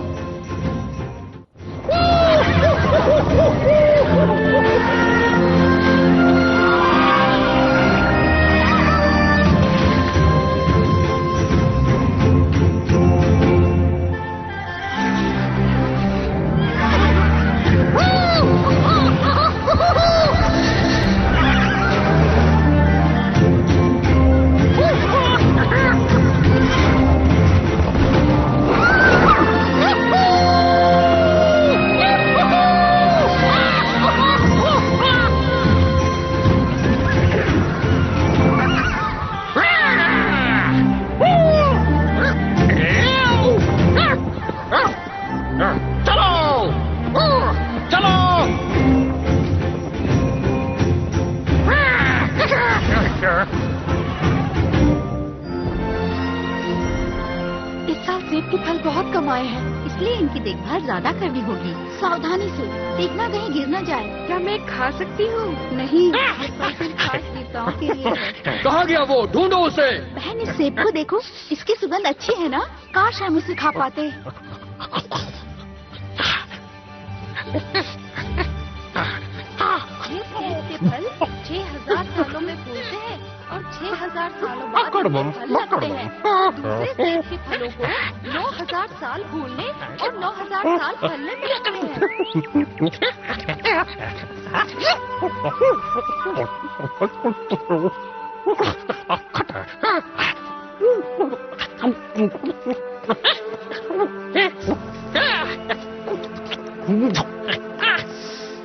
ज्यादा करनी होगी। सावधानी से देखना कहीं गिर न जाए। क्या मैं खा सकती हूँ? नहीं, खास देवताओं के लिए है। कहाँ गया वो? ढूंढो उसे। बहन, इस सेब को देखो, इसकी सुगंध अच्छी है ना? काश हम उसे खा पाते। ये सेब के फल 6000 सालों में फूलते हैं और 6000 सालों बाद फल लगते हैं। दूसरे सेब के फलों को 9000 साल फूलने और 9000 साल फलने में लगते हैं।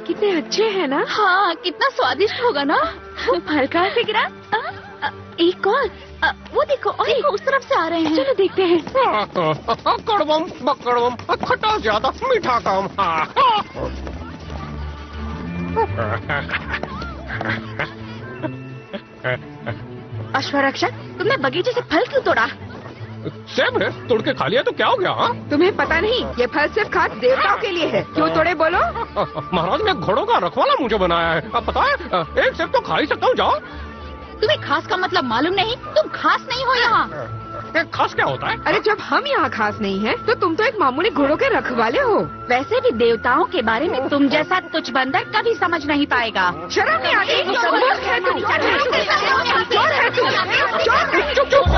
कितने अच्छे हैं ना? हाँ, कितना स्वादिष्ट होगा ना? फल कहाँ से गिरा? एक और वो देखो उस तरफ से आ रहे हैं। चलो देखते हैं। कड़वम बकड़वम, खट्टा ज्यादा मीठा कम। अश्वरक्षक, तुमने बगीचे से फल क्यों तोड़ा? सेब है, तोड़ के खा लिया तो क्या हो गया? हाँ? तुम्हें पता नहीं, ये फल सिर्फ खास देवताओं के लिए है। क्यों तोड़े बोलो? महाराज ने घोड़ों का रखवाला मुझे बनाया है। अब पता है, एक सेब तो खा ही सकता हूँ। जाओ। तुम्हें खास का मतलब मालूम नहीं? तुम खास नहीं हो यहाँ। खास क्या होता है? अरे जब हम यहाँ खास नहीं हैं, तो तुम तो एक मामूली घोड़ों के रखवाले हो। वैसे भी देवताओं के बारे में तुम जैसा तुच्छ बंदर कभी समझ नहीं पाएगा। शर्म नहीं आती? मूर्ख है तुम। चोर है तुम। चुप चुप।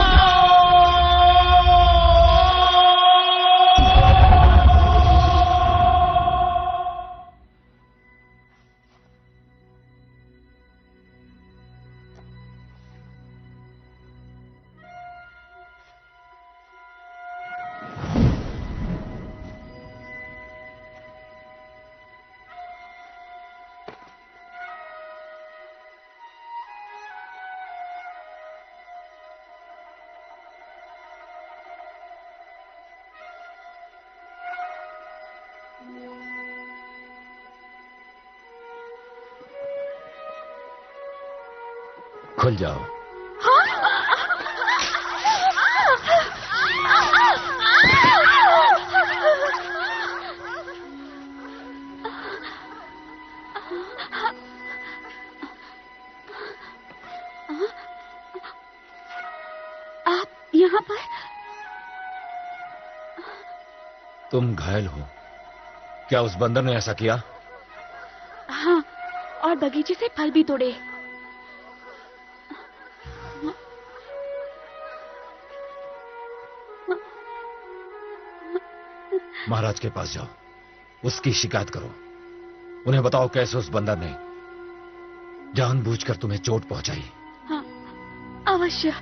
खुल जाओ। आप यहाँ पर? तुम घायल हो क्या? उस बंदर ने ऐसा किया? हाँ, और बगीचे से फल भी तोड़े। महाराज के पास जाओ, उसकी शिकायत करो। उन्हें बताओ कैसे उस बंदर ने जानबूझकर तुम्हें चोट पहुंचाई। हाँ, अवश्य।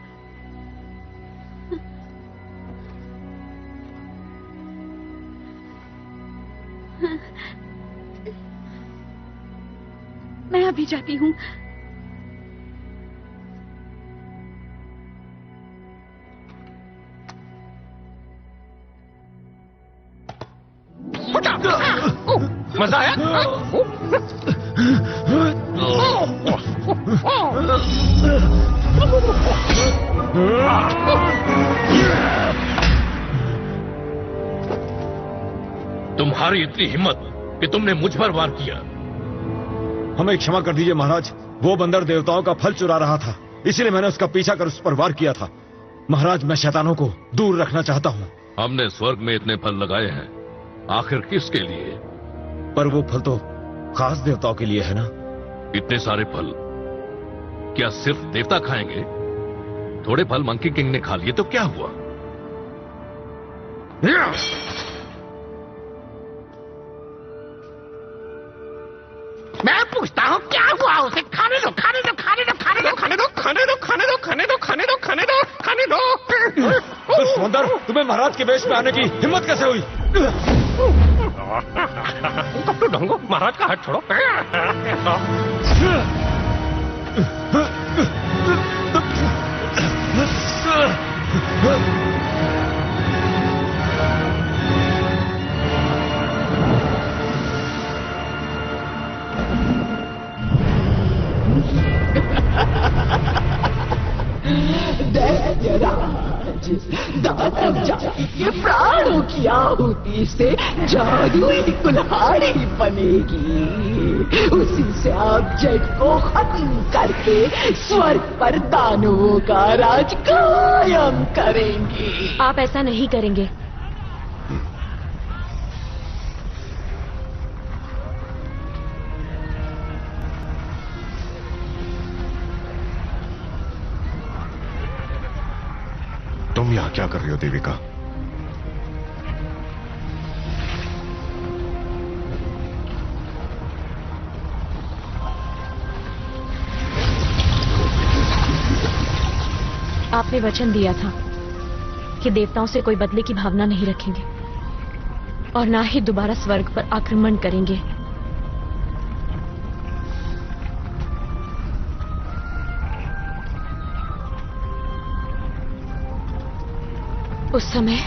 मैं अभी जाती हूँ। मजा आया? तुम्हारी इतनी हिम्मत कि तुमने मुझ पर वार किया। हमें क्षमा कर दीजिए महाराज, वो बंदर देवताओं का फल चुरा रहा था, इसीलिए मैंने उसका पीछा कर उस पर वार किया था। महाराज, मैं शैतानों को दूर रखना चाहता हूँ। हमने स्वर्ग में इतने फल लगाए हैं, आखिर किसके लिए? पर वो फल तो खास देवताओं के लिए है ना? इतने सारे फल क्या सिर्फ देवता खाएंगे? थोड़े फल मंकी किंग ने खा लिए तो क्या हुआ? मैं पूछता हूँ क्या हुआ उसे? खाने दो, खाने दो, खाने दो, खाने दो, खाने दो, खाने दो, खाने दो, खाने दो, खाने दो, खाने दो, खाने दो। सुंदर, तुम्हें महाराज के वेश में आने की हिम्मत कैसे हुई? कब तो ढंगो, महाराज का हाथ छोड़ो। दैत्यराज, दानव जाति के प्राणों की आहुति से जादुई कुल्हाड़ी बनेगी। उसी से आप जग को खत्म करके स्वर्ग पर दानवों का राज कायम करेंगे। आप ऐसा नहीं करेंगे। तुम यहाँ क्या कर रही हो देविका? आपने वचन दिया था कि देवताओं से कोई बदले की भावना नहीं रखेंगे और ना ही दोबारा स्वर्ग पर आक्रमण करेंगे। उस समय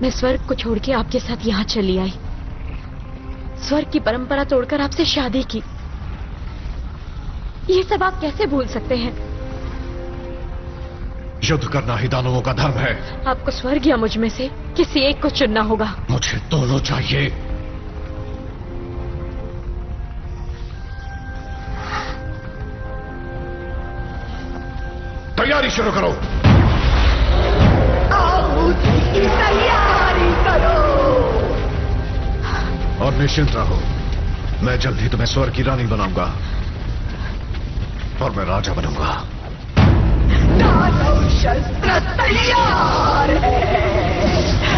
मैं स्वर्ग को छोड़ के आपके साथ यहाँ चली आई, स्वर्ग की परंपरा तोड़कर आपसे शादी की। ये सब आप कैसे भूल सकते हैं? युद्ध करना ही दानवों का धर्म है। आपको स्वर्ग या मुझ में से किसी एक को चुनना होगा। मुझे दोनों चाहिए। तैयारी शुरू करो। आहुति की तैयारी करो और निश्चिंत रहो, मैं जल्द ही तुम्हें स्वर्ग की रानी बनाऊंगा और मैं राजा बनूंगा। दानव शस्त्र तैयार है,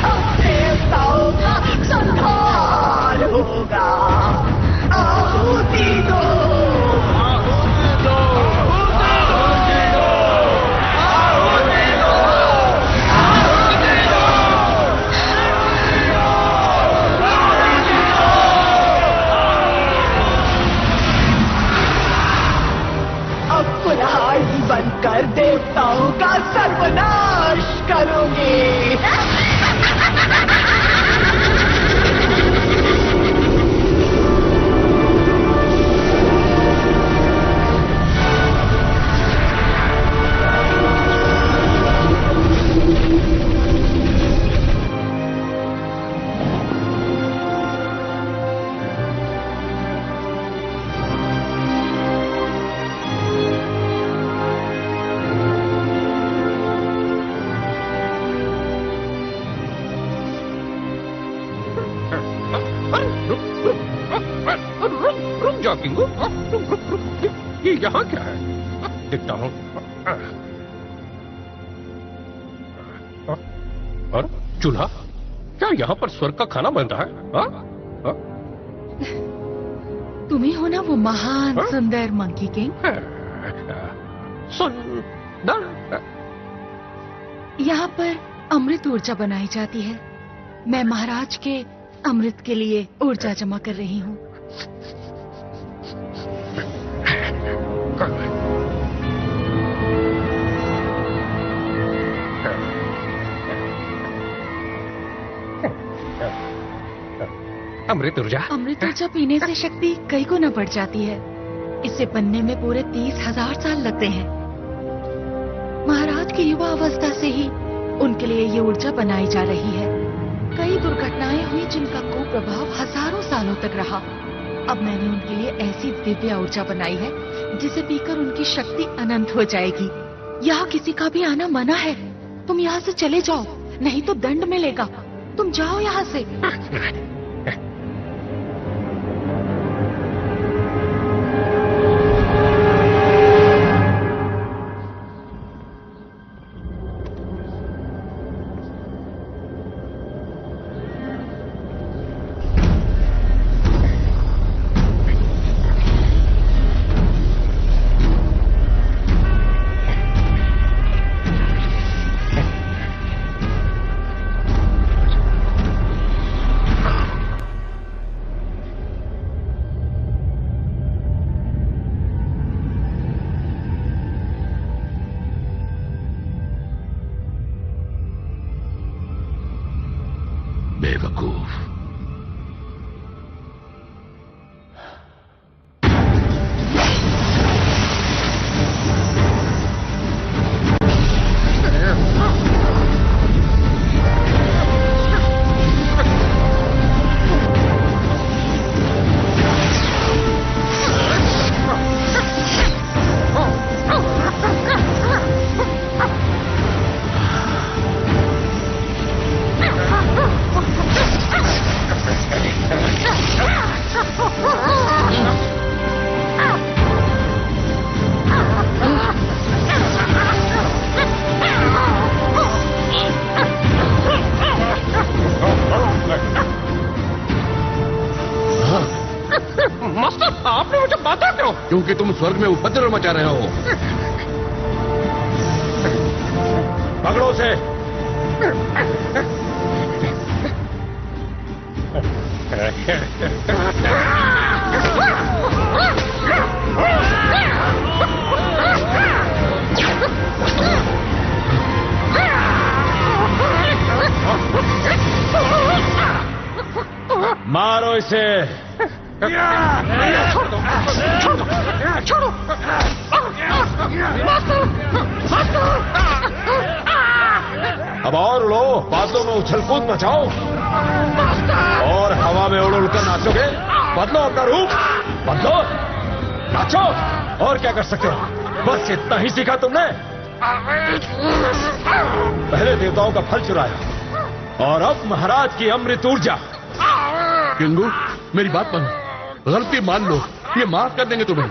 अब देवताओं का संहार होगा। आहुति दो, आहुति दो, आहुति दो, आहुति दो, आहुति दो, आहुति दो। अब कुल्हाड़ी बनकर देवताओं का सर्वनाश करोगे। रुक जा किंगू, ये यहाँ क्या है? देखता हूँ। और चूल्हा, क्या यहाँ पर स्वर्ग का खाना बन रहा है? तुम ही हो ना वो महान सुंदर मंकी किंग? सुंदर? यहाँ पर अमृत ऊर्जा बनाई जाती है। मैं महाराज के अमृत के लिए ऊर्जा जमा कर रही हूँ। अमृत ऊर्जा? अमृत ऊर्जा पीने से शक्ति कई गुना बढ़ जाती है। इसे बनने में पूरे 30,000 साल लगते हैं। महाराज की युवा अवस्था से ही उनके लिए ये ऊर्जा बनाई जा रही है। कई दुर्घटनाएं हुई जिनका कुप्रभाव हजारों सालों तक रहा। अब मैंने उनके लिए ऐसी दिव्य ऊर्जा बनाई है जिसे पीकर उनकी शक्ति अनंत हो जाएगी। यहाँ किसी का भी आना मना है। तुम यहाँ से चले जाओ, नहीं तो दंड मिलेगा। तुम जाओ यहाँ से। बेवकूफ। मास्टर, आपने मुझे बाधा क्यों? क्योंकि तुम स्वर्ग में उपद्रव मचा रहे हो। पकड़ो से। मारो इसे। छोड़ दो, छोड़ दो, छोड़ो। अब और उड़ो, बादलों में उछल कूद मचाओ और हवा में उड़ उड़कर नाचोगे। बदलो अपना रूप, बदलो, नाचो। और क्या कर सकते हो? बस इतना ही सीखा तुमने। पहले देवताओं का फल चुराया और अब महाराज की अमृत ऊर्जा। किंगू, मेरी बात मानो, गलती मान लो, ये माफ कर देंगे तुम्हें।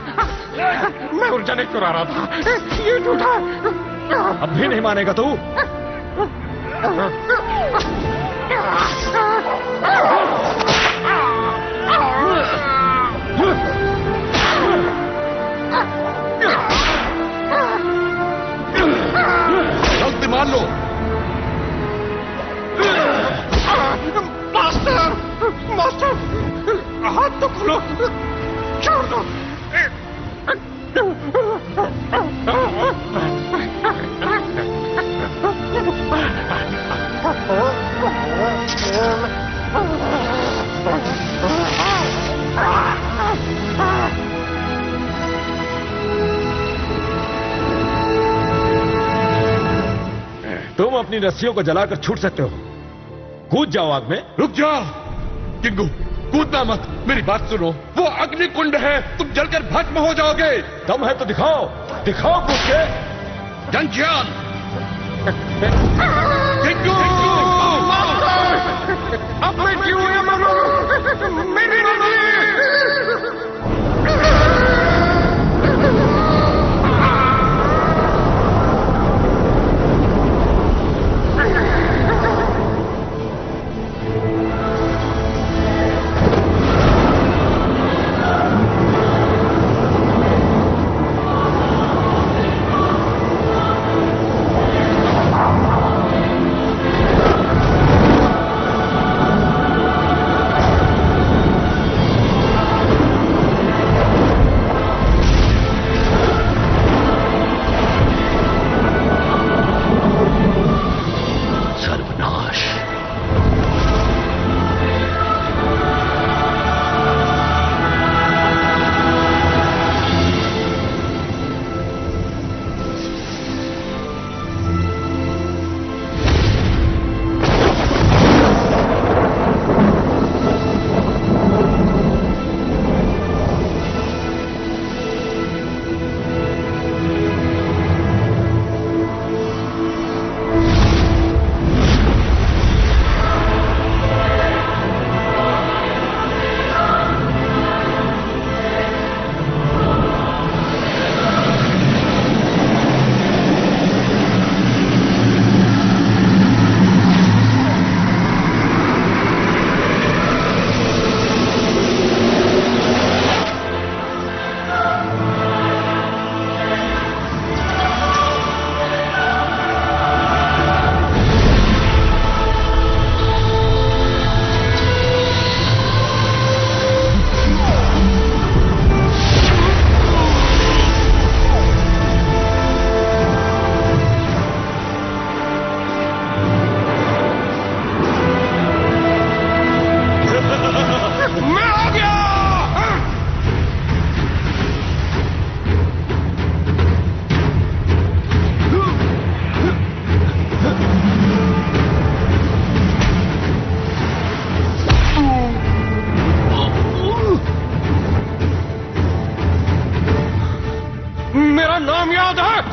मैं ऊर्जा नहीं चुरा रहा था, ये झूठा। अब भी नहीं मानेगा तू? गलती मान लो। मास्टर, मास्टर, हाथ तो खोलो, छोड़ दो। तुम अपनी रस्सियों को जलाकर छूट सकते हो। कूद जाओ आग में। रुक जाओ किंगू, कूदना मत, मेरी बात सुनो। वो अग्नि कुंड है, तुम जलकर भस्म हो जाओगे। दम है तो दिखाओ, दिखाओ कूद के। जंजियान, किंगू, अब मैं क्यों न मरूं? मेरी नहीं।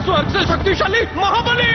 स्वर्ग से शक्तिशाली महाबली।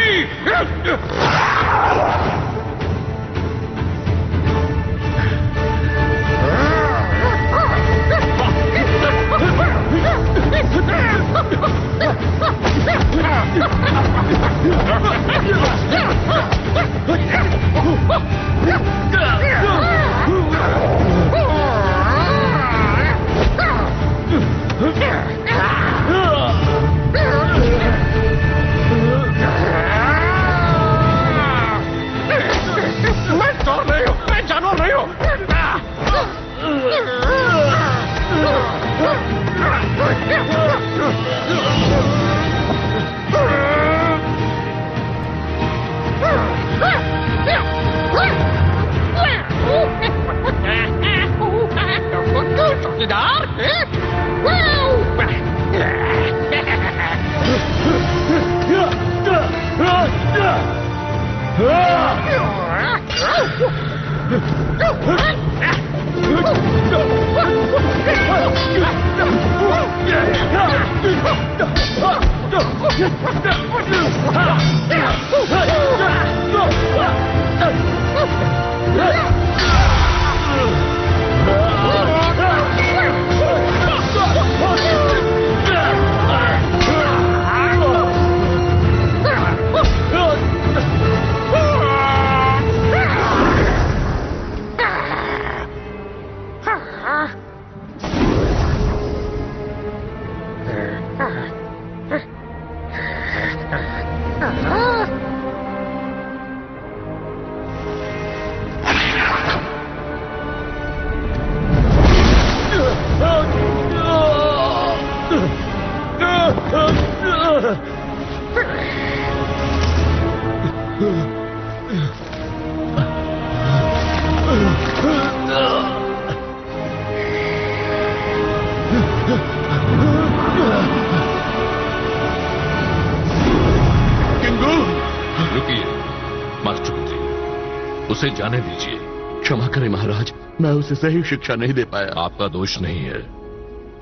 उसे जाने दीजिए। क्षमा करें महाराज, मैं उसे सही शिक्षा नहीं दे पाया। आपका दोष नहीं है,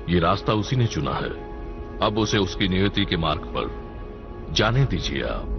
ये रास्ता उसी ने चुना है। अब उसे उसकी नियति के मार्ग पर जाने दीजिए आप।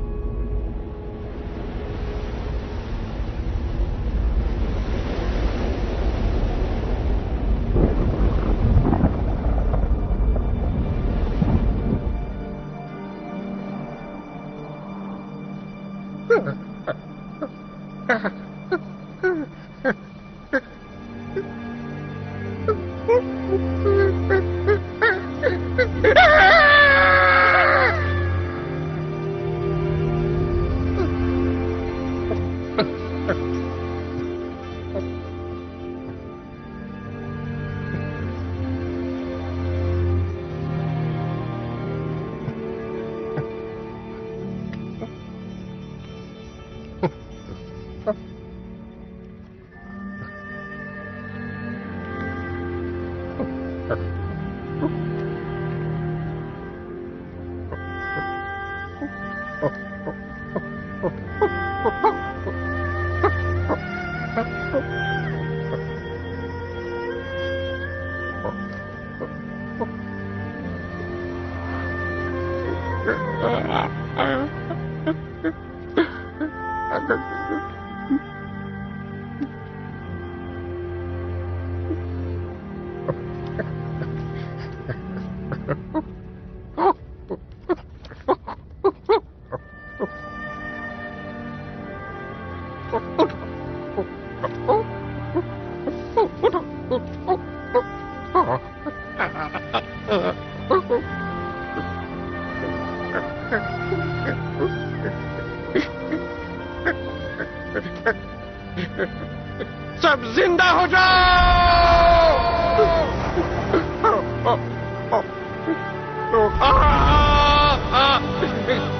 सब जिंदा हो जाओ!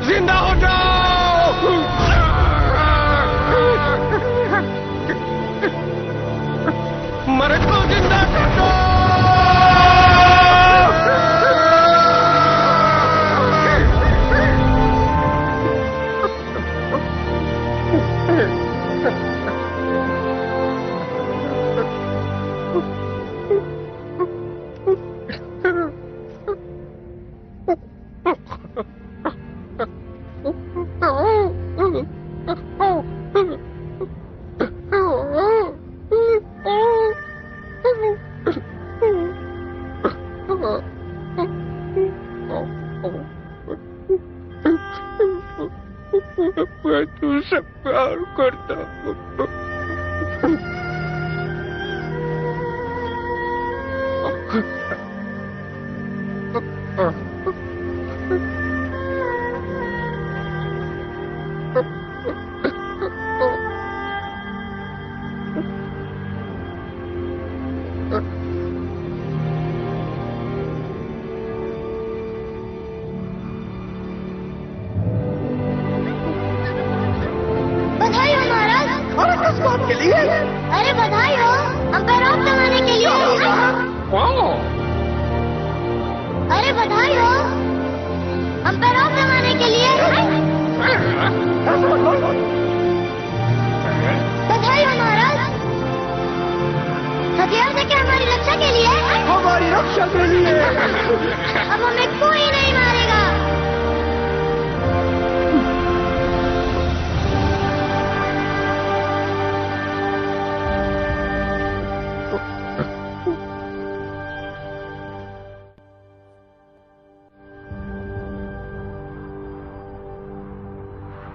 जिंदा हो जाओ! मरे को जिंदा कर दो! मैं तुझसे प्यार करता हूँ। बधाई हो महाराज, और तो हथियार देखे हमारी रक्षा के लिए? हमारी रक्षा के लिए। अब हमें कोई नहीं मारेगा।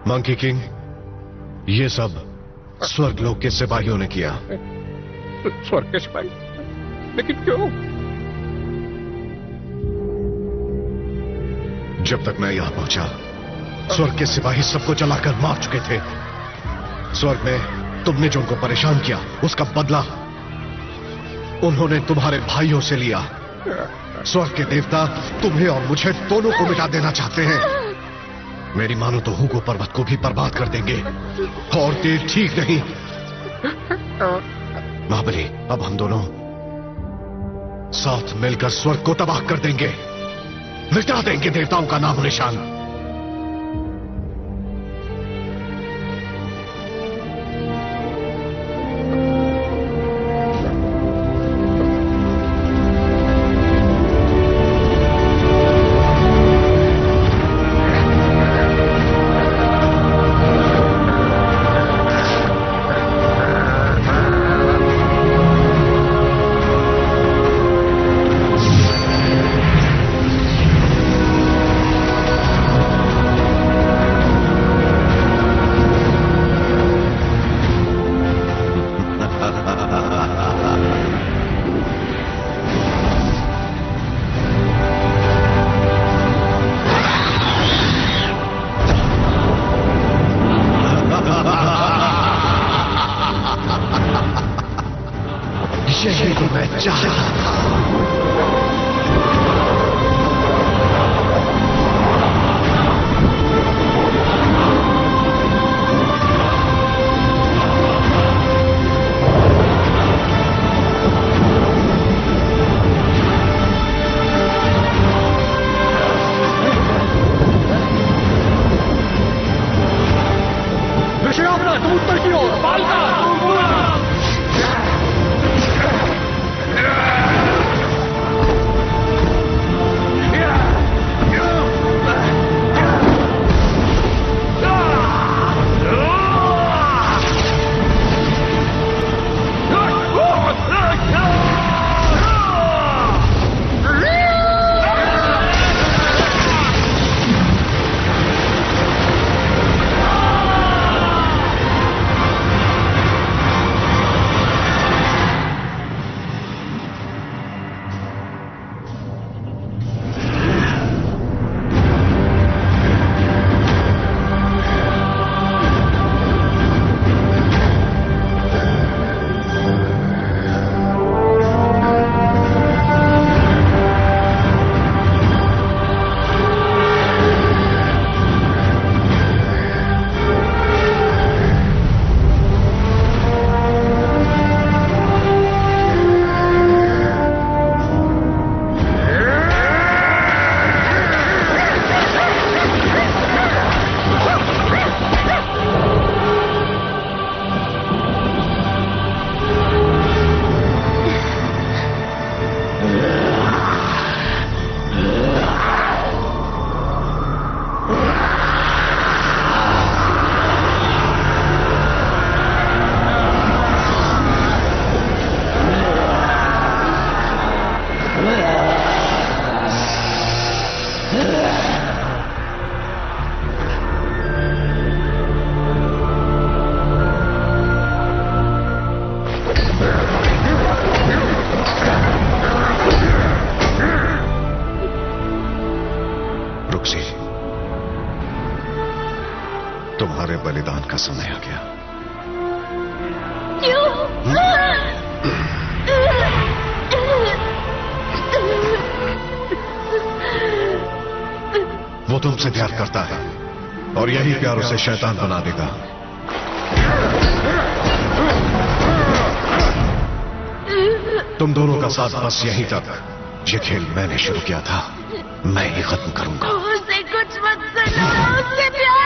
मंकी किंग, ये सब स्वर्गलोक के सिपाहियों ने किया। स्वर्ग के सिपाही? लेकिन क्यों? जब तक मैं यहां पहुंचा, स्वर्ग के सिपाही सबको जलाकर मार चुके थे। स्वर्ग में तुमने जो उनको परेशान किया, उसका बदला उन्होंने तुम्हारे भाइयों से लिया। स्वर्ग के देवता तुम्हें और मुझे दोनों को मिटा देना चाहते हैं। मेरी मानो तो हुगो पर्वत को भी बर्बाद कर देंगे, और देर ठीक नहीं। महाबली, अब हम दोनों साथ मिलकर स्वर्ग को तबाह कर देंगे, मिटा देंगे देवताओं का नाम निशान। यही तो मैं चाहता था। तुम उत्तर की ओर, बालिका तुम पूरा। तुम्हारे बलिदान का समय आ गया। क्यों? वो तुमसे प्यार करता है और यही प्यार उसे शैतान बना देगा। तुम दोनों का साथ बस यहीं तक। ये खेल मैंने शुरू किया था, मैं ही खत्म करूंगा। उससे कुछ मत करना, उससे प्यार।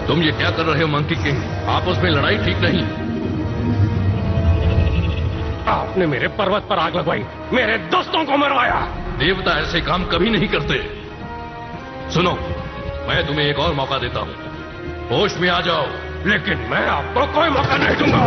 तुम ये क्या कर रहे हो मंकी किंग? आपस में लड़ाई ठीक नहीं। आपने मेरे पर्वत पर आग लगवाई, मेरे दोस्तों को मरवाया। देवता ऐसे काम कभी नहीं करते। सुनो, मैं तुम्हें एक और मौका देता हूं, होश में आ जाओ। लेकिन मैं आपको कोई मौका नहीं दूंगा।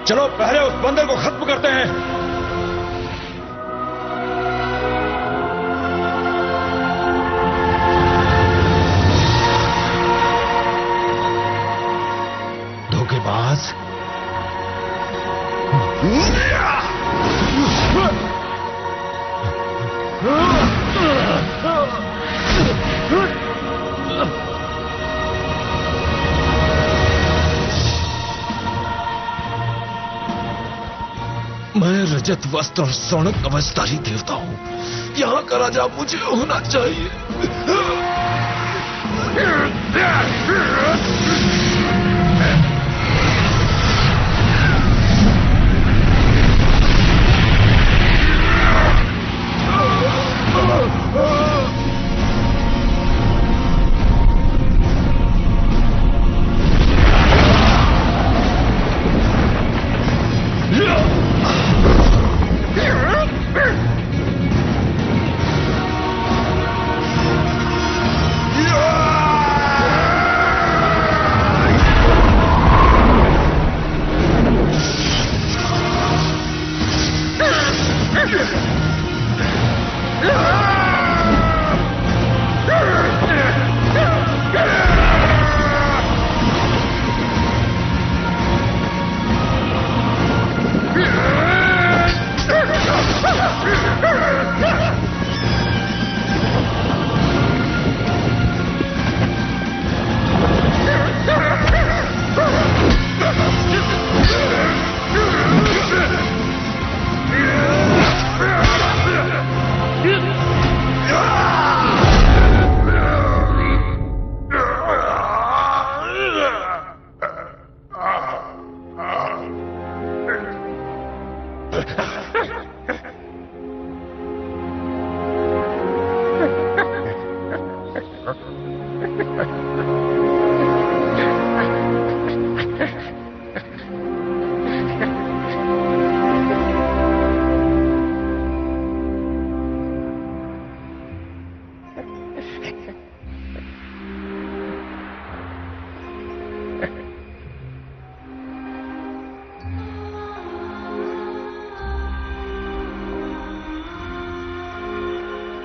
चलो पहले उस बंदर को खत्म करते हैं। रजत वस्त्र और स्वर्ण कवचधारी देवता हूं। यहाँ का राजा मुझे होना चाहिए।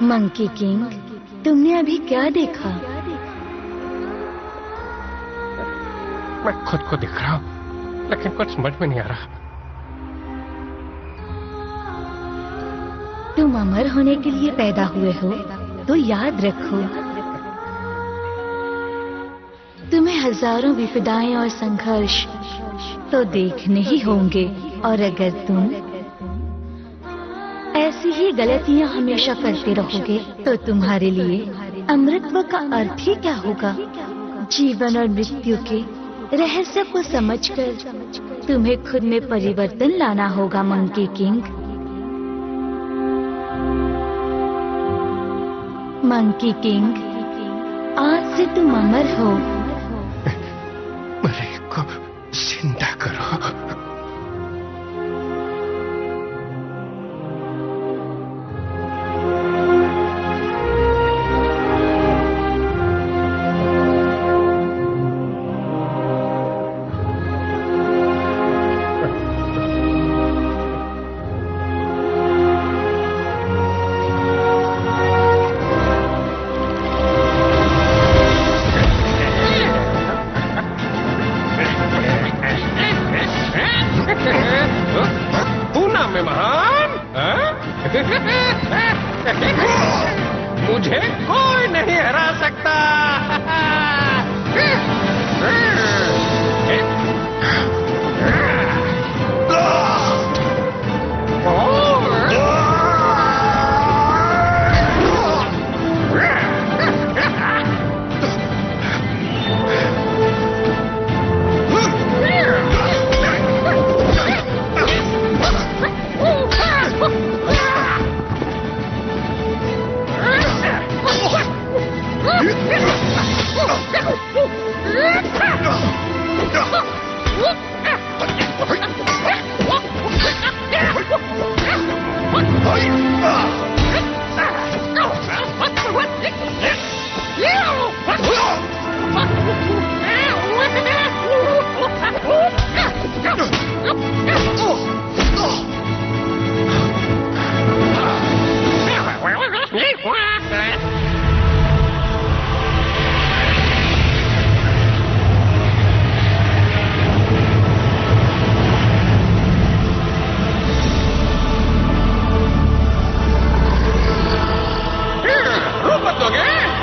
मंकी किंग, तुमने अभी क्या देखा? मैं खुद को दिख रहा हूं, लेकिन कुछ समझ में नहीं आ रहा। तुम अमर होने के लिए पैदा हुए हो, तो याद रखो तुम्हें हजारों विपदाएं और संघर्ष तो देखने ही होंगे, और अगर तुम ऐसी ही गलतियां हमेशा करते रहोगे तो तुम्हारे लिए अमृतत्व का अर्थ ही क्या होगा? जीवन और मृत्यु के रहस्य को समझकर तुम्हें खुद में परिवर्तन लाना होगा मंकी किंग। मंकी किंग, आज से तुम अमर हो। मेरे को जिंदा करो। मुझे कोई नहीं हरा सकता। रूप बदलोगे?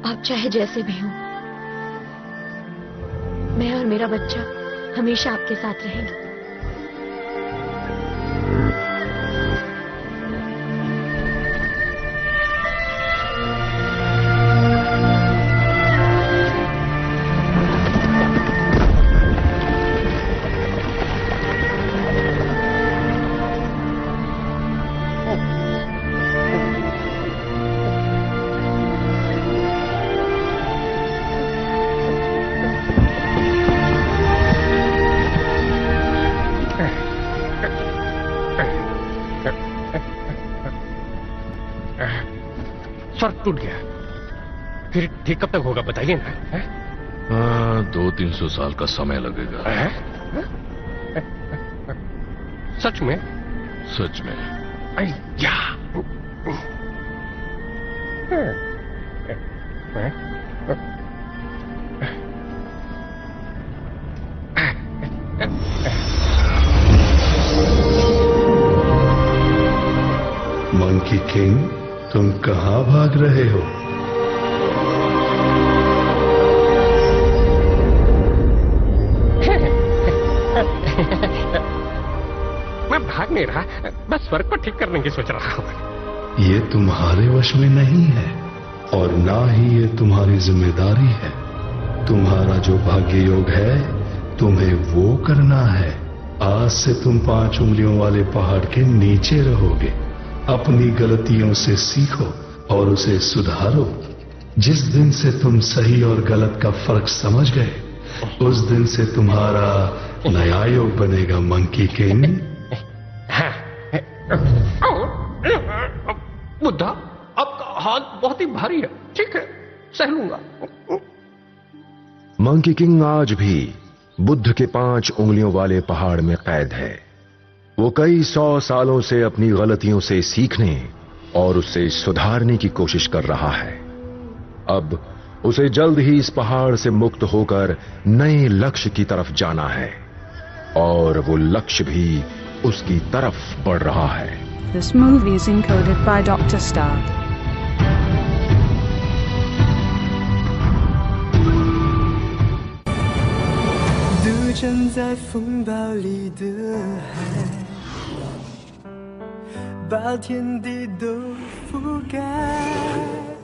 आप चाहे जैसे भी हो, मैं और मेरा बच्चा हमेशा आपके साथ रहेंगे। टूट गया, फिर ठीक कब तक होगा बताइए ना। 200-300 साल का समय लगेगा। सच में? सच में। मंकी किंग, तुम कहां भाग रहे हो? मैं भाग नहीं रहा, बस स्वर्ग को ठीक करने की सोच रहा हूं। ये तुम्हारे वश में नहीं है और ना ही ये तुम्हारी जिम्मेदारी है। तुम्हारा जो भाग्य योग है तुम्हें वो करना है। आज से तुम 5 उंगलियों वाले पहाड़ के नीचे रहोगे। अपनी गलतियों से सीखो और उसे सुधारो। जिस दिन से तुम सही और गलत का फर्क समझ गए, उस दिन से तुम्हारा नया योग बनेगा मंकी किंग। बुद्धा, आपका हाथ बहुत ही भारी है। ठीक है, सह लूंगा। मंकी किंग आज भी बुद्ध के 5 उंगलियों वाले पहाड़ में कैद है। वो कई 100 सालों से अपनी गलतियों से सीखने और उसे सुधारने की कोशिश कर रहा है। अब उसे जल्द ही इस पहाड़ से मुक्त होकर नए लक्ष्य की तरफ जाना है और वो लक्ष्य भी उसकी तरफ बढ़ रहा है। This movie is encoded by Dr. Stark.独站在风暴里的海，把天地都覆盖。